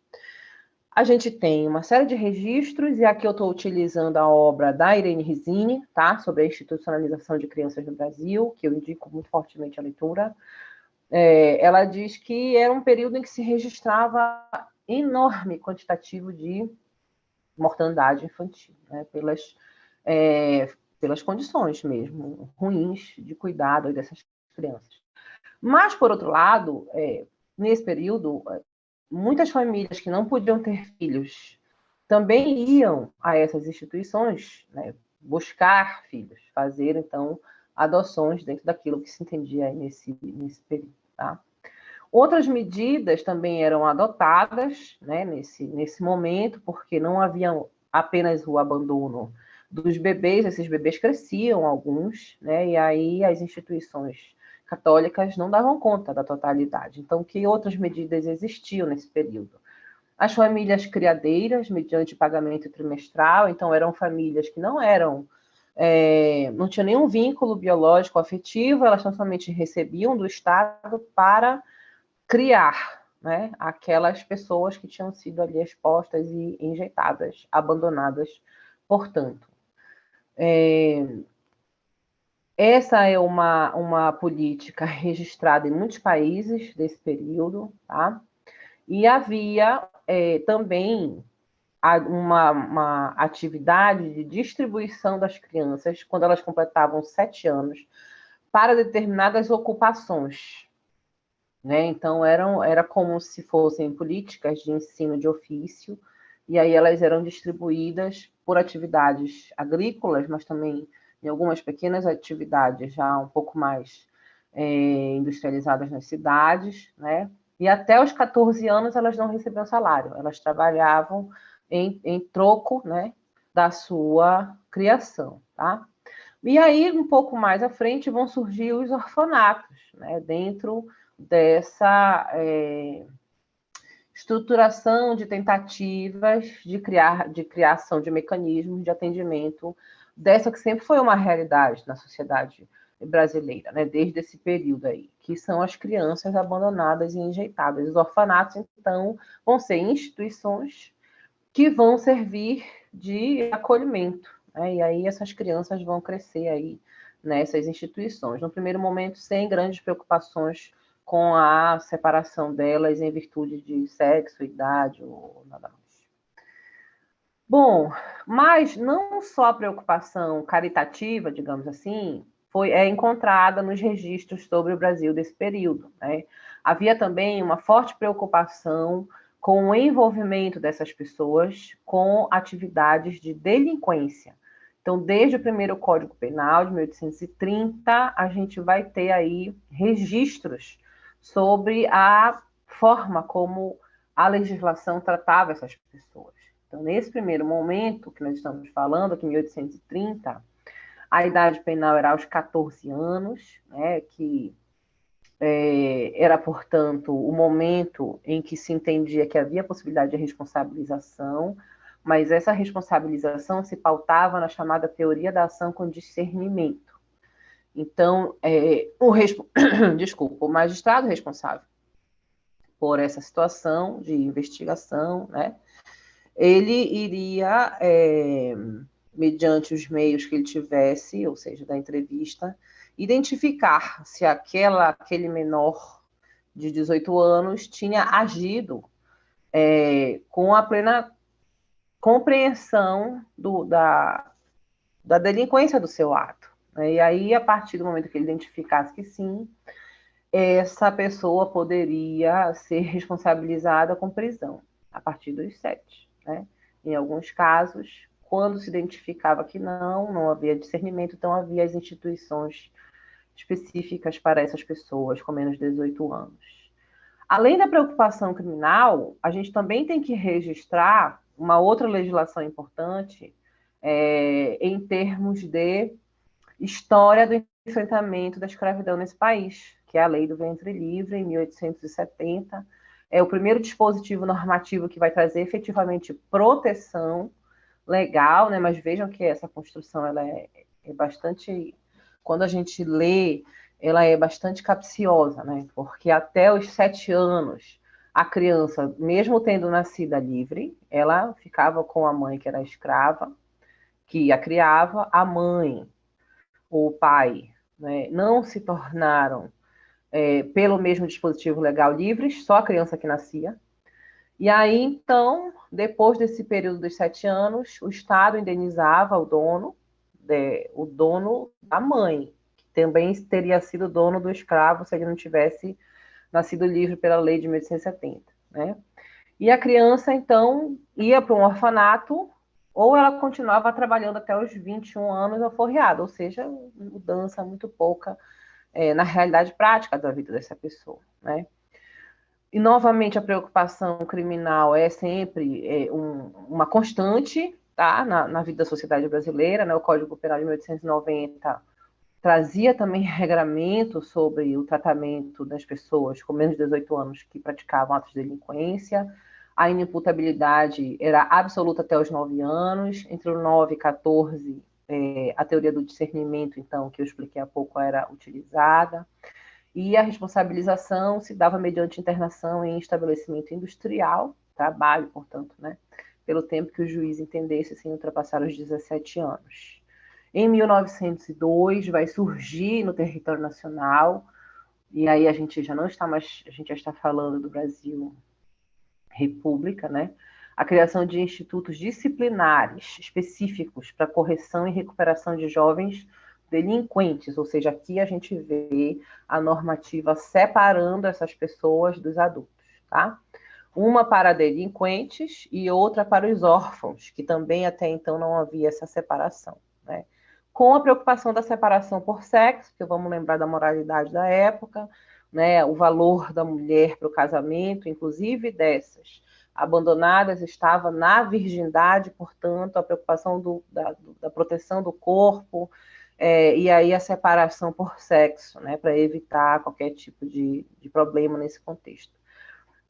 a gente tem uma série de registros, e aqui eu estou utilizando a obra da Irene Rizzini, tá? Sobre a institucionalização de crianças no Brasil, que eu indico muito fortemente a leitura. Ela diz que era um período em que se registrava enorme quantitativo de mortandade infantil, né? Pelas condições mesmo ruins de cuidado dessas crianças. Mas, por outro lado, nesse período, muitas famílias que não podiam ter filhos também iam a essas instituições, né, buscar filhos, fazer, então, adoções dentro daquilo que se entendia nesse período. Tá? Outras medidas também eram adotadas, né, nesse momento, porque não havia apenas o abandono dos bebês, esses bebês cresciam, alguns, né, e aí as instituições católicas não davam conta da totalidade. Então, que outras medidas existiam nesse período? As famílias criadeiras, mediante pagamento trimestral, então eram famílias que não eram não tinha nenhum vínculo biológico afetivo, elas somente recebiam do Estado para criar, né, aquelas pessoas que tinham sido ali expostas e injetadas, abandonadas, portanto. Essa é uma política registrada em muitos países desse período, tá? E havia também uma atividade de distribuição das crianças, quando elas completavam 7 anos, para determinadas ocupações, né? Então, era como se fossem políticas de ensino de ofício, e aí elas eram distribuídas por atividades agrícolas, mas também em algumas pequenas atividades já um pouco mais industrializadas nas cidades, né? E até os 14 anos elas não recebiam salário, elas trabalhavam em troco, né, da sua criação, tá? E aí, um pouco mais à frente, vão surgir os orfanatos, né, dentro dessa estruturação de tentativas de criação de mecanismos de atendimento dessa que sempre foi uma realidade na sociedade brasileira, né, desde esse período aí, que são as crianças abandonadas e enjeitadas. Os orfanatos, então, vão ser instituições que vão servir de acolhimento, né? E aí essas crianças vão crescer aí nessas instituições. No primeiro momento, sem grandes preocupações com a separação delas em virtude de sexo, idade ou nada mais. Bom, mas não só a preocupação caritativa, digamos assim, é encontrada nos registros sobre o Brasil desse período, né? Havia também uma forte preocupação com o envolvimento dessas pessoas com atividades de delinquência. Então, desde o primeiro Código Penal de 1830, a gente vai ter aí registros sobre a forma como a legislação tratava essas pessoas. Então, nesse primeiro momento que nós estamos falando, que em 1830, a idade penal era aos 14 anos, né, que era, portanto, o momento em que se entendia que havia possibilidade de responsabilização, mas essa responsabilização se pautava na chamada teoria da ação com discernimento. Então, o magistrado responsável por essa situação de investigação, né, ele iria, mediante os meios que ele tivesse, ou seja, da entrevista, identificar se aquele menor de 18 anos tinha agido com a plena compreensão da delinquência do seu ato, né? E aí, a partir do momento que ele identificasse que sim, essa pessoa poderia ser responsabilizada com prisão, a partir dos 7, né? Em alguns casos, quando se identificava que não havia discernimento, então havia as instituições específicas para essas pessoas com menos de 18 anos. Além da preocupação criminal, a gente também tem que registrar uma outra legislação importante em termos de história do enfrentamento da escravidão nesse país, que é a Lei do Ventre Livre, em 1870. É o primeiro dispositivo normativo que vai trazer efetivamente proteção legal, né? Mas vejam que essa construção ela é bastante... Quando a gente lê, ela é bastante capciosa, né? Porque até os 7 anos, a criança, mesmo tendo nascido livre, ela ficava com a mãe que era escrava, que a criava. A mãe, o pai, né, não se tornaram, pelo mesmo dispositivo legal, livres, só a criança que nascia. E aí, então, depois desse período dos 7 anos, o Estado indenizava o dono da mãe, que também teria sido dono do escravo se ele não tivesse nascido livre pela lei de 1870, né? E a criança, então, ia para um orfanato, ou ela continuava trabalhando até os 21 anos alforriada, ou seja, mudança muito pouca na realidade prática da vida dessa pessoa, né? E, novamente, a preocupação criminal é sempre uma constante, tá, na vida da sociedade brasileira, né? O Código Penal de 1890 trazia também regramento sobre o tratamento das pessoas com menos de 18 anos que praticavam atos de delinquência. A inimputabilidade era absoluta até os 9 anos, entre os 9 e 14 a teoria do discernimento, então, que eu expliquei há pouco, era utilizada, e a responsabilização se dava mediante internação em estabelecimento industrial, trabalho, portanto, né, pelo tempo que o juiz entendesse sem ultrapassar os 17 anos. Em 1902, vai surgir no território nacional, e aí a gente já não está mais, a gente já está falando do Brasil República, né? A criação de institutos disciplinares específicos para correção e recuperação de jovens delinquentes, ou seja, aqui a gente vê a normativa separando essas pessoas dos adultos, tá? Uma para delinquentes e outra para os órfãos, que também até então não havia essa separação, né? Com a preocupação da separação por sexo, que vamos lembrar da moralidade da época, né, o valor da mulher para o casamento, inclusive dessas abandonadas, estava na virgindade, portanto, a preocupação da proteção do corpo, e aí a separação por sexo, né, para evitar qualquer tipo de problema nesse contexto.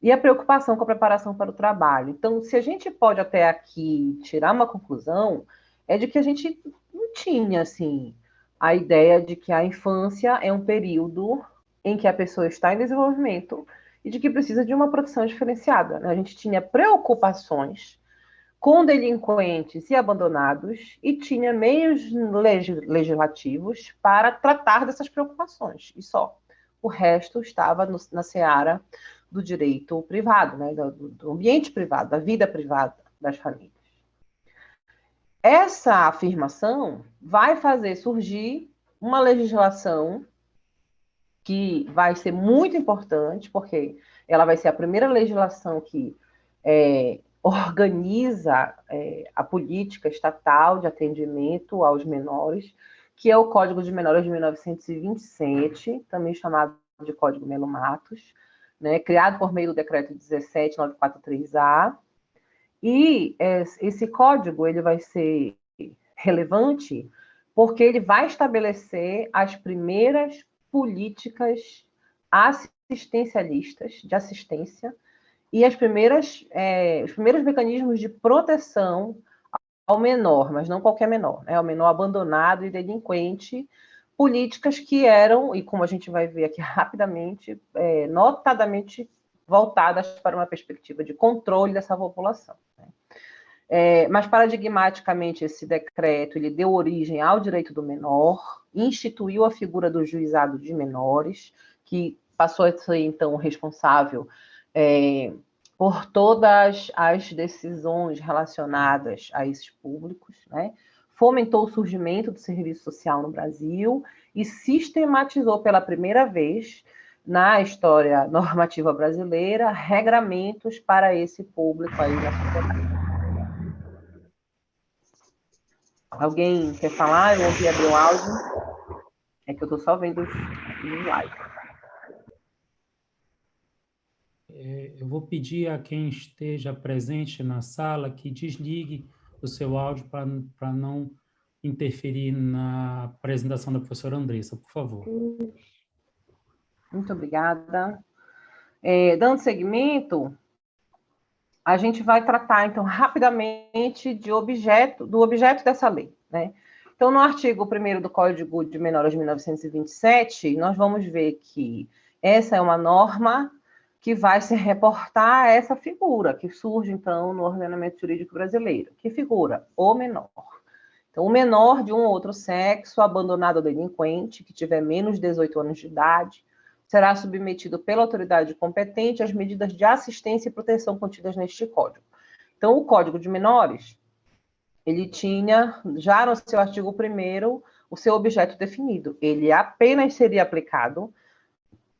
E a preocupação com a preparação para o trabalho. Então, se a gente pode até aqui tirar uma conclusão, é de que a gente não tinha, assim, a ideia de que a infância é um período em que a pessoa está em desenvolvimento e de que precisa de uma proteção diferenciada, né? A gente tinha preocupações com delinquentes e abandonados e tinha meios legislativos para tratar dessas preocupações, e só. O resto estava na seara do direito privado, né? do ambiente privado, da vida privada das famílias. Essa afirmação vai fazer surgir uma legislação que vai ser muito importante, porque ela vai ser a primeira legislação que organiza a política estatal de atendimento aos menores, que é o Código de Menores de 1927, também chamado de Código Melo Matos, né, criado por meio do Decreto 17943-A, e esse código ele vai ser relevante porque ele vai estabelecer as primeiras políticas assistencialistas de assistência e os primeiros mecanismos de proteção ao menor, mas não qualquer menor, né, ao menor abandonado e delinquente, políticas que eram, e como a gente vai ver aqui rapidamente, notadamente voltadas para uma perspectiva de controle dessa população, né? Mas, paradigmaticamente, esse decreto ele deu origem ao direito do menor, instituiu a figura do juizado de menores, que passou a ser, então, responsável por todas as decisões relacionadas a esses públicos, né? Fomentou o surgimento do serviço social no Brasil e sistematizou pela primeira vez na história normativa brasileira regramentos para esse público aí na sociedade. Alguém quer falar? Eu ouvi abrir o áudio. É que eu estou só vendo os slides. Eu vou pedir a quem esteja presente na sala que desligue o seu áudio para não interferir na apresentação da professora Andressa, por favor. Muito obrigada. Dando seguimento, a gente vai tratar, então, rapidamente do objeto dessa lei, né? Então, no artigo 1º do Código de Menores de 1927, nós vamos ver que essa é uma norma que vai se reportar a essa figura que surge, então, no ordenamento jurídico brasileiro. Que figura? O menor. Então, o menor de um ou outro sexo, abandonado ou delinquente, que tiver menos de 18 anos de idade, será submetido pela autoridade competente às medidas de assistência e proteção contidas neste Código. Então, o Código de Menores, ele tinha, já no seu artigo 1º, o seu objeto definido. Ele apenas seria aplicado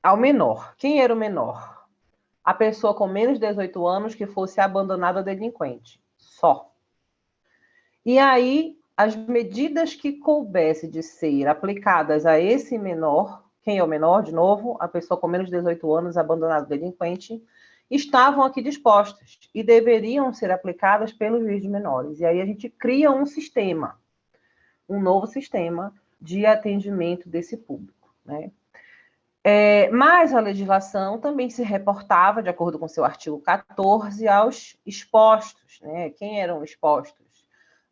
ao menor. Quem era o menor? A pessoa com menos de 18 anos que fosse abandonada ou delinquente. Só. E aí, as medidas que coubesse de ser aplicadas a esse menor, quem é o menor, de novo, a pessoa com menos de 18 anos, abandonado delinquente, estavam aqui dispostas e deveriam ser aplicadas pelo juiz de menores. E aí a gente cria um sistema, um novo sistema de atendimento desse público, né? Mas a legislação também se reportava, de acordo com seu artigo 14, aos expostos, né? Quem eram expostos?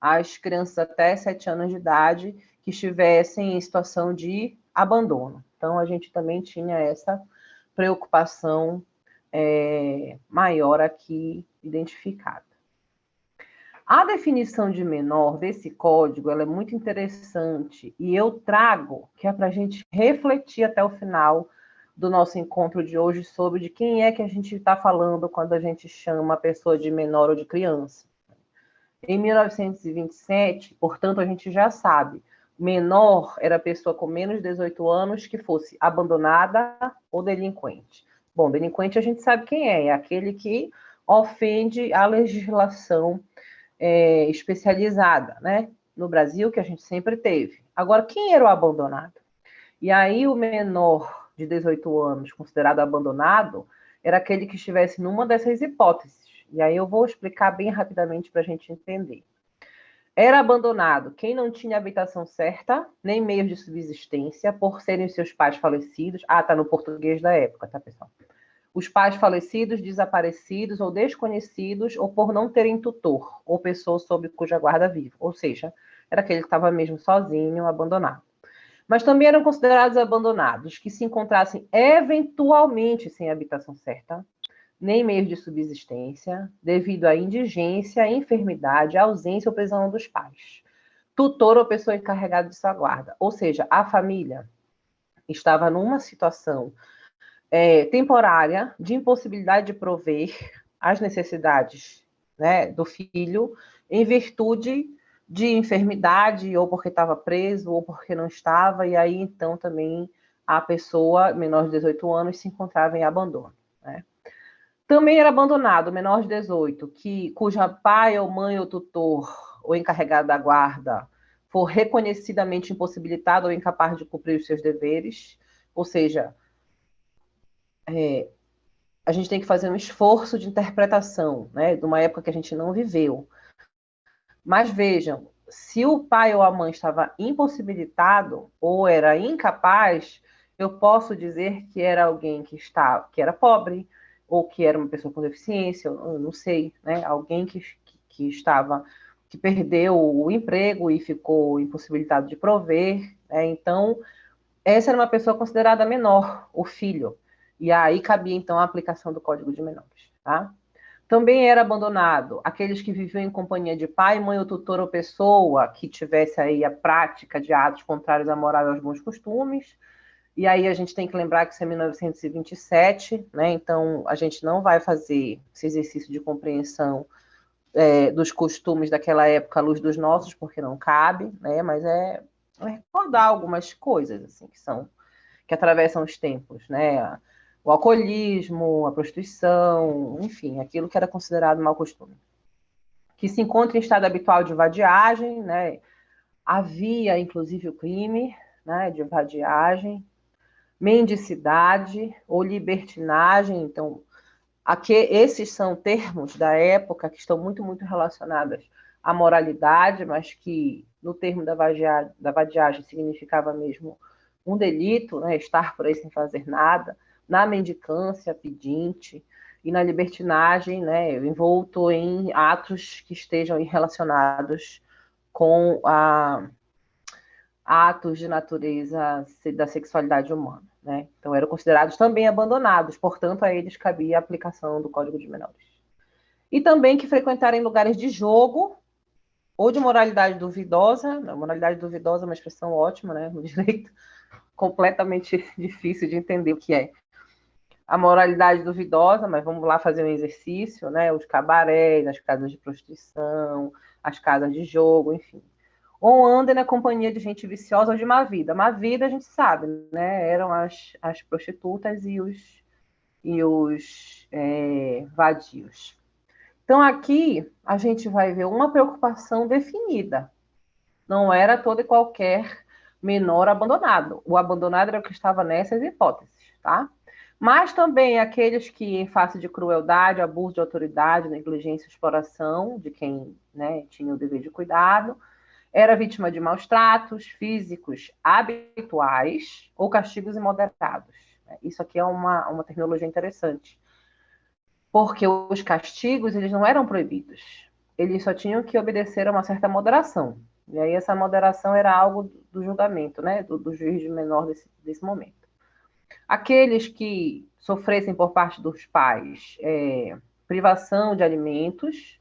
as crianças até 7 anos de idade que estivessem em situação de abandono. Então, a gente também tinha essa preocupação maior aqui identificada. A definição de menor desse código ela é muito interessante e eu trago, que é para a gente refletir até o final do nosso encontro de hoje sobre de quem é que a gente está falando quando a gente chama a pessoa de menor ou de criança. Em 1927, portanto, a gente já sabe, menor era a pessoa com menos de 18 anos que fosse abandonada ou delinquente. Bom, delinquente a gente sabe quem é aquele que ofende a legislação especializada, né? No Brasil, que a gente sempre teve. Agora, quem era o abandonado? E aí, o menor de 18 anos, considerado abandonado, era aquele que estivesse numa dessas hipóteses. E aí eu vou explicar bem rapidamente para a gente entender. Era abandonado quem não tinha habitação certa, nem meios de subsistência, por serem seus pais falecidos. Tá no português da época, tá, pessoal? Os pais falecidos, desaparecidos ou desconhecidos, ou por não terem tutor, ou pessoa sob cuja guarda vive. Ou seja, era aquele que estava mesmo sozinho, abandonado. Mas também eram considerados abandonados que se encontrassem eventualmente sem habitação certa, nem meios de subsistência, devido à indigência, enfermidade, ausência ou prisão dos pais. Tutor ou pessoa encarregada de sua guarda. Ou seja, a família estava numa situação temporária de impossibilidade de prover as necessidades, né, do filho em virtude de enfermidade, ou porque estava preso, ou porque não estava, e aí então também a pessoa menor de 18 anos se encontrava em abandono, né? Também era abandonado o menor de 18, cuja pai ou mãe ou tutor ou encarregado da guarda for reconhecidamente impossibilitado ou incapaz de cumprir os seus deveres, ou seja, a gente tem que fazer um esforço de interpretação, né, de uma época que a gente não viveu. Mas vejam, se o pai ou a mãe estava impossibilitado ou era incapaz, eu posso dizer que era alguém que era pobre, ou que era uma pessoa com deficiência, eu não sei, né? Alguém que perdeu o emprego e ficou impossibilitado de prover, né? Então, essa era uma pessoa considerada menor, o filho. E aí cabia, então, a aplicação do Código de Menores, tá? Também era abandonado aqueles que viviam em companhia de pai, mãe ou tutor ou pessoa que tivesse aí a prática de atos contrários à moral e aos bons costumes. E aí a gente tem que lembrar que isso é 1927, né? Então a gente não vai fazer esse exercício de compreensão dos costumes daquela época à luz dos nossos, porque não cabe, né? Mas é recordar algumas coisas assim que atravessam os tempos, né? O alcoolismo, a prostituição, enfim, aquilo que era considerado mau costume. Que se encontra em estado habitual de vadiagem, né? Havia, inclusive, o crime, né, de vadiagem, mendicidade ou libertinagem. Então, aqui, esses são termos da época que estão muito, muito relacionados à moralidade, mas que, no termo da vadiagem, significava mesmo um delito, né, estar por aí sem fazer nada. Na mendicância, pedinte, e na libertinagem, né, envolto em atos que estejam relacionados com atos de natureza da sexualidade humana, né? Então, eram considerados também abandonados, portanto, a eles cabia a aplicação do Código de Menores. E também que frequentarem lugares de jogo ou de moralidade duvidosa. A moralidade duvidosa é uma expressão ótima, né, no direito, completamente difícil de entender o que é. A moralidade duvidosa, mas vamos lá fazer um exercício, né? Os cabarés, as casas de prostituição, as casas de jogo, enfim. Ou andem na companhia de gente viciosa ou de má vida. Má vida, a gente sabe, né? Eram as prostitutas e os vadios. Então, aqui, a gente vai ver uma preocupação definida. Não era todo e qualquer menor abandonado. O abandonado era o que estava nessas hipóteses, tá? Mas também aqueles que, em face de crueldade, abuso de autoridade, negligência e exploração de quem, né, tinha o dever de cuidado, era vítima de maus tratos físicos habituais ou castigos imoderados. Isso aqui é uma terminologia interessante, porque os castigos eles não eram proibidos. eles só tinham que obedecer a uma certa moderação. E aí essa moderação era algo do julgamento, né, do juiz de menor desse momento. Aqueles que sofressem por parte dos pais privação de alimentos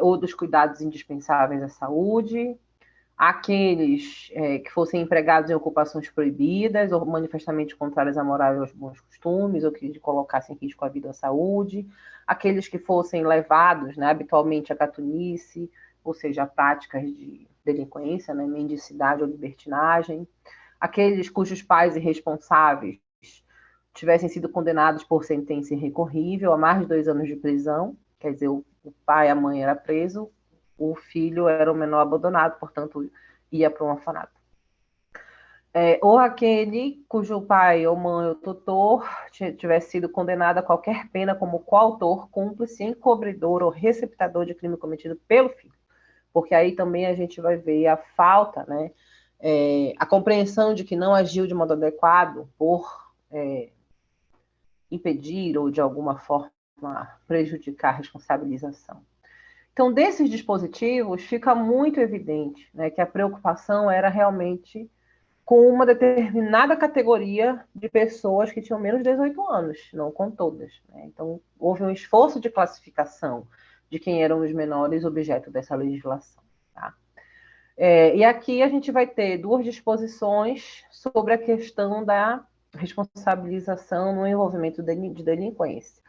ou dos cuidados indispensáveis à saúde, aqueles que fossem empregados em ocupações proibidas ou manifestamente contrárias à moral e aos bons costumes, ou que colocassem em risco a vida ou a saúde, aqueles que fossem levados, né, habitualmente à catunice, ou seja, a práticas de delinquência, né, mendicidade ou libertinagem, aqueles cujos pais irresponsáveis tivessem sido condenados por sentença irrecorrível a mais de 2 anos de prisão, quer dizer, o pai e a mãe era preso, o filho era o menor abandonado, portanto, ia para um orfanato. Ou aquele cujo pai ou mãe ou tutor tivesse sido condenado a qualquer pena como coautor, cúmplice, encobridor ou receptador de crime cometido pelo filho. Porque aí também a gente vai ver a falta, né, a compreensão de que não agiu de modo adequado por impedir ou de alguma forma prejudicar a responsabilização. Então, desses dispositivos, fica muito evidente, né, que a preocupação era realmente com uma determinada categoria de pessoas que tinham menos de 18 anos, não com todas, né? Então, houve um esforço de classificação de quem eram os menores objeto dessa legislação. Tá? E aqui a gente vai ter 2 disposições sobre a questão da responsabilização no envolvimento de delinquência.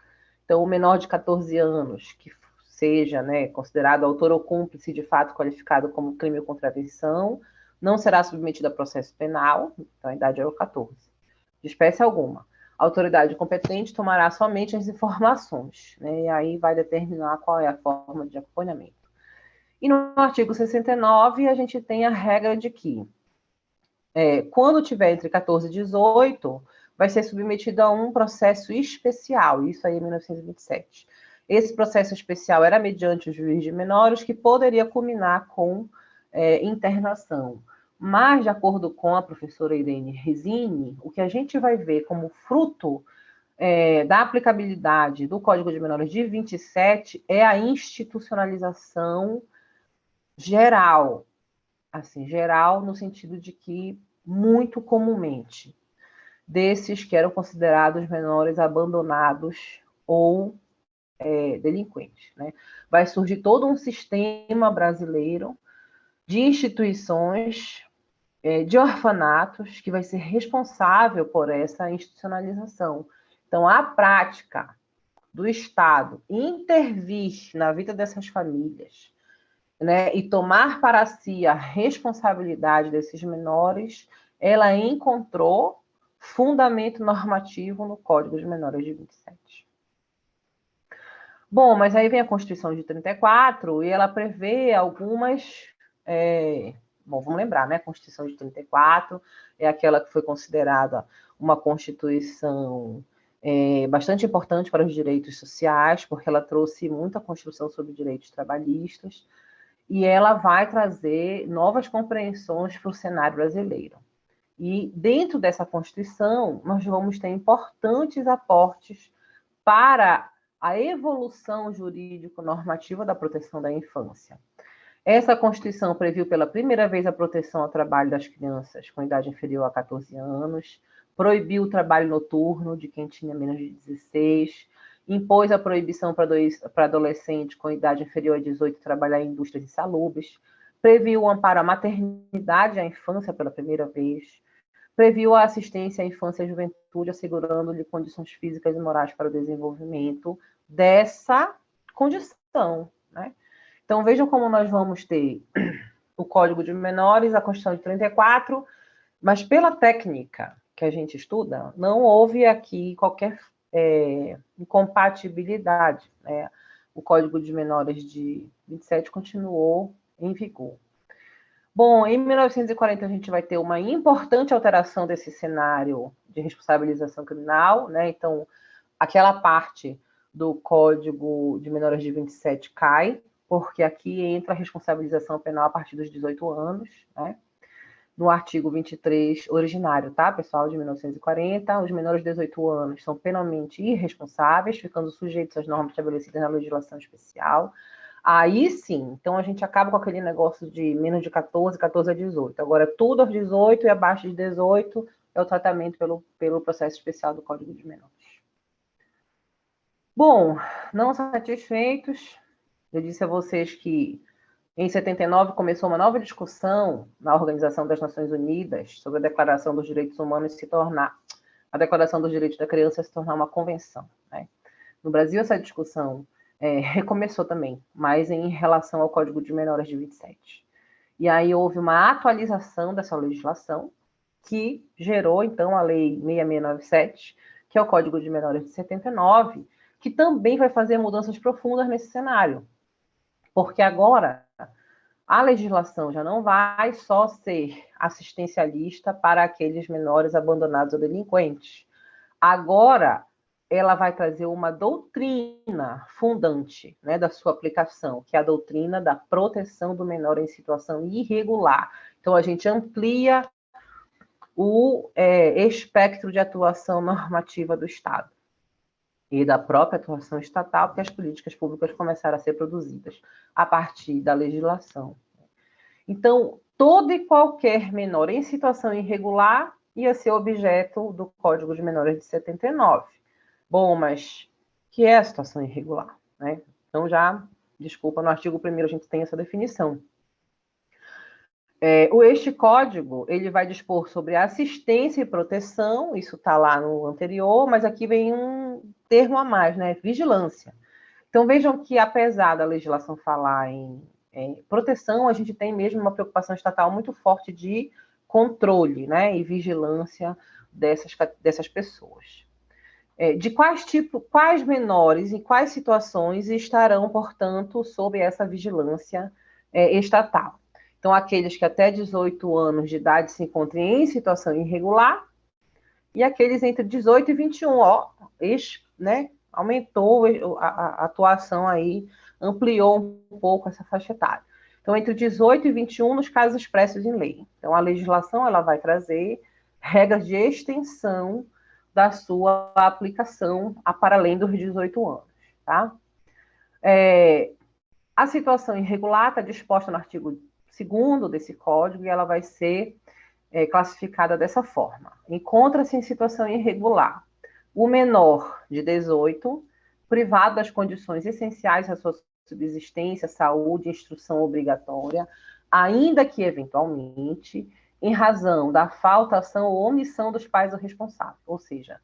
Então, o menor de 14 anos, que seja, né, considerado autor ou cúmplice de fato qualificado como crime ou contravenção, não será submetido a processo penal, então a idade é o 14, de espécie alguma. A autoridade competente tomará somente as informações, né, e aí vai determinar qual é a forma de acompanhamento. E no artigo 69, a gente tem a regra de que, quando tiver entre 14 e 18, vai ser submetido a um processo especial, isso aí em 1927. Esse processo especial era mediante o juiz de menores, que poderia culminar com internação. Mas, de acordo com a professora Irene Resini, o que a gente vai ver como fruto da aplicabilidade do Código de Menores de 27 é a institucionalização geral, assim, geral no sentido de que, muito comumente, desses que eram considerados menores abandonados ou delinquentes, né? Vai surgir todo um sistema brasileiro de instituições, de orfanatos, que vai ser responsável por essa institucionalização. Então, a prática do Estado intervir na vida dessas famílias, né, e tomar para si a responsabilidade desses menores, ela encontrou fundamento normativo no Código de Menores de 27. Bom, mas aí vem a Constituição de 34 e ela prevê algumas... Bom, vamos lembrar, né? A Constituição de 34 é aquela que foi considerada uma Constituição bastante importante para os direitos sociais, porque ela trouxe muita construção sobre direitos trabalhistas, e ela vai trazer novas compreensões para o cenário brasileiro. E dentro dessa Constituição, nós vamos ter importantes aportes para a evolução jurídico-normativa da proteção da infância. Essa Constituição previu pela primeira vez a proteção ao trabalho das crianças com idade inferior a 14 anos, proibiu o trabalho noturno de quem tinha menos de 16, impôs a proibição para adolescente com idade inferior a 18 trabalhar em indústrias insalubres, previu o amparo à maternidade e à infância pela primeira vez, previu a assistência à infância e à juventude, assegurando-lhe condições físicas e morais para o desenvolvimento dessa condição, né? Então, vejam como nós vamos ter o Código de Menores, a Constituição de 34, mas pela técnica que a gente estuda, não houve aqui qualquer incompatibilidade, né? O Código de Menores de 27 continuou em vigor. Bom, em 1940 a gente vai ter uma importante alteração desse cenário de responsabilização criminal, né? Então, aquela parte do Código de Menores de 27 cai, porque aqui entra a responsabilização penal a partir dos 18 anos, né? No artigo 23 originário, tá, pessoal, de 1940, os menores de 18 anos são penalmente irresponsáveis, ficando sujeitos às normas estabelecidas na legislação especial. Aí sim, então a gente acaba com aquele negócio de menos de 14, 14 a 18. Agora, tudo aos 18 e abaixo de 18 é o tratamento pelo processo especial do Código de Menores. Bom, não satisfeitos, eu disse a vocês que em 79 começou uma nova discussão na Organização das Nações Unidas sobre a Declaração dos Direitos Humanos se tornar, a Declaração dos Direitos da Criança se tornar uma convenção, né? No Brasil, essa discussão recomeçou também, mas em relação ao Código de Menores de 27. E aí houve uma atualização dessa legislação, que gerou, então, a Lei 6697, que é o Código de Menores de 79, que também vai fazer mudanças profundas nesse cenário. Porque agora a legislação já não vai só ser assistencialista para aqueles menores abandonados ou delinquentes. Agora, ela vai trazer uma doutrina fundante, né, da sua aplicação, que é a doutrina da proteção do menor em situação irregular. Então, a gente amplia o espectro de atuação normativa do Estado e da própria atuação estatal, porque as políticas públicas começaram a ser produzidas a partir da legislação. Então, todo e qualquer menor em situação irregular ia ser objeto do Código de Menores de 79. Bom, mas que é a situação irregular, né? Então, desculpa, no artigo 1º a gente tem essa definição. Este código, ele vai dispor sobre assistência e proteção, isso está lá no anterior, mas aqui vem um termo a mais, né? Vigilância. Então, vejam que, apesar da legislação falar em proteção, a gente tem mesmo uma preocupação estatal muito forte de controle, né? E vigilância dessas pessoas. De quais menores e quais situações estarão, portanto, sob essa vigilância estatal? Então, aqueles que até 18 anos de idade se encontrem em situação irregular e aqueles entre 18 e 21, né? Aumentou a atuação aí, ampliou um pouco essa faixa etária. Então, entre 18 e 21, nos casos expressos em lei. Então, a legislação ela vai trazer regras de extensão da sua aplicação para além dos 18 anos. Tá? A situação irregular está disposta no artigo 2º desse código e ela vai ser classificada dessa forma. Encontra-se em situação irregular o menor de 18, privado das condições essenciais à sua subsistência, saúde, instrução obrigatória, ainda que, eventualmente, em razão da falta, ação ou omissão dos pais ou responsáveis, ou seja,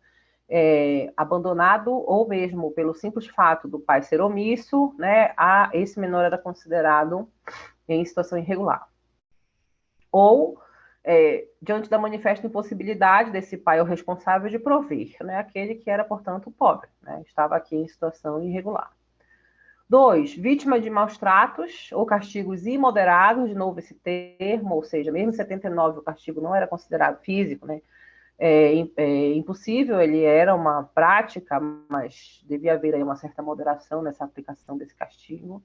abandonado ou mesmo pelo simples fato do pai ser omisso, né, esse menor era considerado em situação irregular. Ou diante da manifesta impossibilidade desse pai ou responsável de prover, né, aquele que era, portanto, pobre, né, estava aqui em situação irregular. 2, vítima de maus tratos ou castigos imoderados, de novo esse termo, ou seja, mesmo em 79 o castigo não era considerado físico, né, impossível, ele era uma prática, mas devia haver aí uma certa moderação nessa aplicação desse castigo.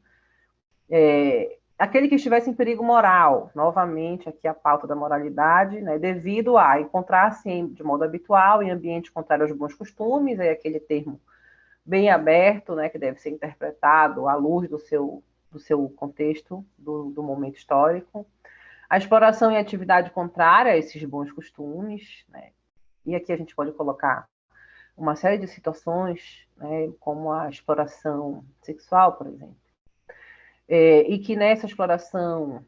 Aquele que estivesse em perigo moral, novamente aqui a pauta da moralidade, né, devido a encontrar-se de modo habitual em ambiente contrário aos bons costumes, aí aquele termo bem aberto, né, que deve ser interpretado à luz do seu contexto, do momento histórico. A exploração em atividade contrária a esses bons costumes, né, e aqui a gente pode colocar uma série de situações, né, como a exploração sexual, por exemplo. E que nessa exploração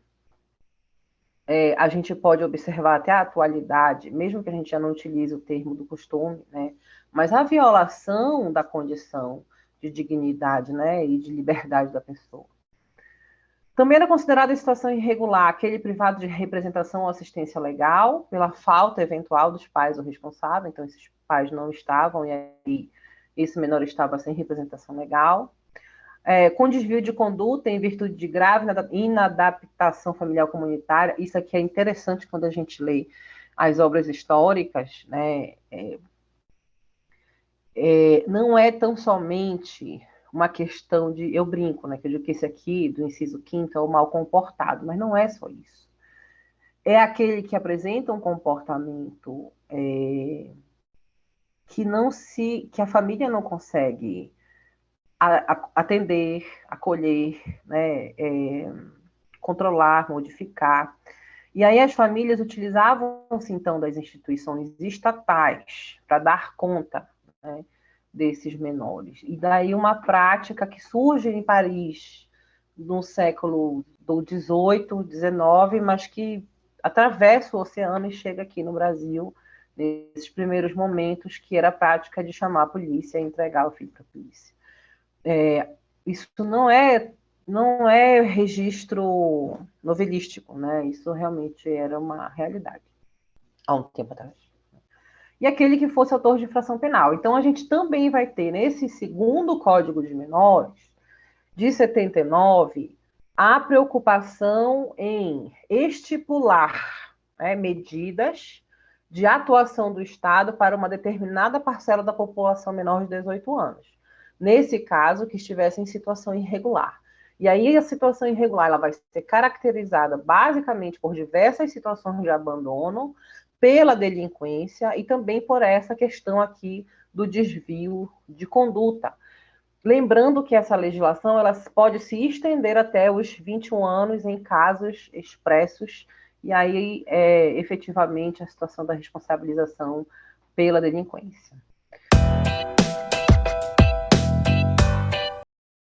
a gente pode observar até a atualidade, mesmo que a gente já não utilize o termo do costume, né, mas a violação da condição de dignidade, né, e de liberdade da pessoa. Também era considerada situação irregular aquele privado de representação ou assistência legal pela falta eventual dos pais ou responsável, então esses pais não estavam e aí esse menor estava sem representação legal. Com desvio de conduta em virtude de grave inadaptação familiar comunitária, isso aqui é interessante quando a gente lê as obras históricas, né? Não é tão somente uma questão de, eu brinco, né, que eu digo que esse aqui, do inciso 5º, é o mal comportado, mas não é só isso. É aquele que apresenta um comportamento que a família não consegue atender, acolher, né, controlar, modificar. E aí as famílias utilizavam-se, então, das instituições estatais para dar conta, né, desses menores. E daí uma prática que surge em Paris no século do 18, 19, mas que atravessa o oceano e chega aqui no Brasil nesses primeiros momentos, que era a prática de chamar a polícia e entregar o filho para a polícia. Isso não é registro novelístico, né? Isso realmente era uma realidade há um tempo atrás. E aquele que fosse autor de infração penal. Então, a gente também vai ter, nesse segundo Código de Menores, de 79, a preocupação em estipular, né, medidas de atuação do Estado para uma determinada parcela da população menor de 18 anos. Nesse caso, que estivesse em situação irregular. E aí a situação irregular ela vai ser caracterizada basicamente por diversas situações de abandono, pela delinquência e também por essa questão aqui do desvio de conduta. Lembrando que essa legislação ela pode se estender até os 21 anos em casos expressos, e aí efetivamente a situação da responsabilização pela delinquência.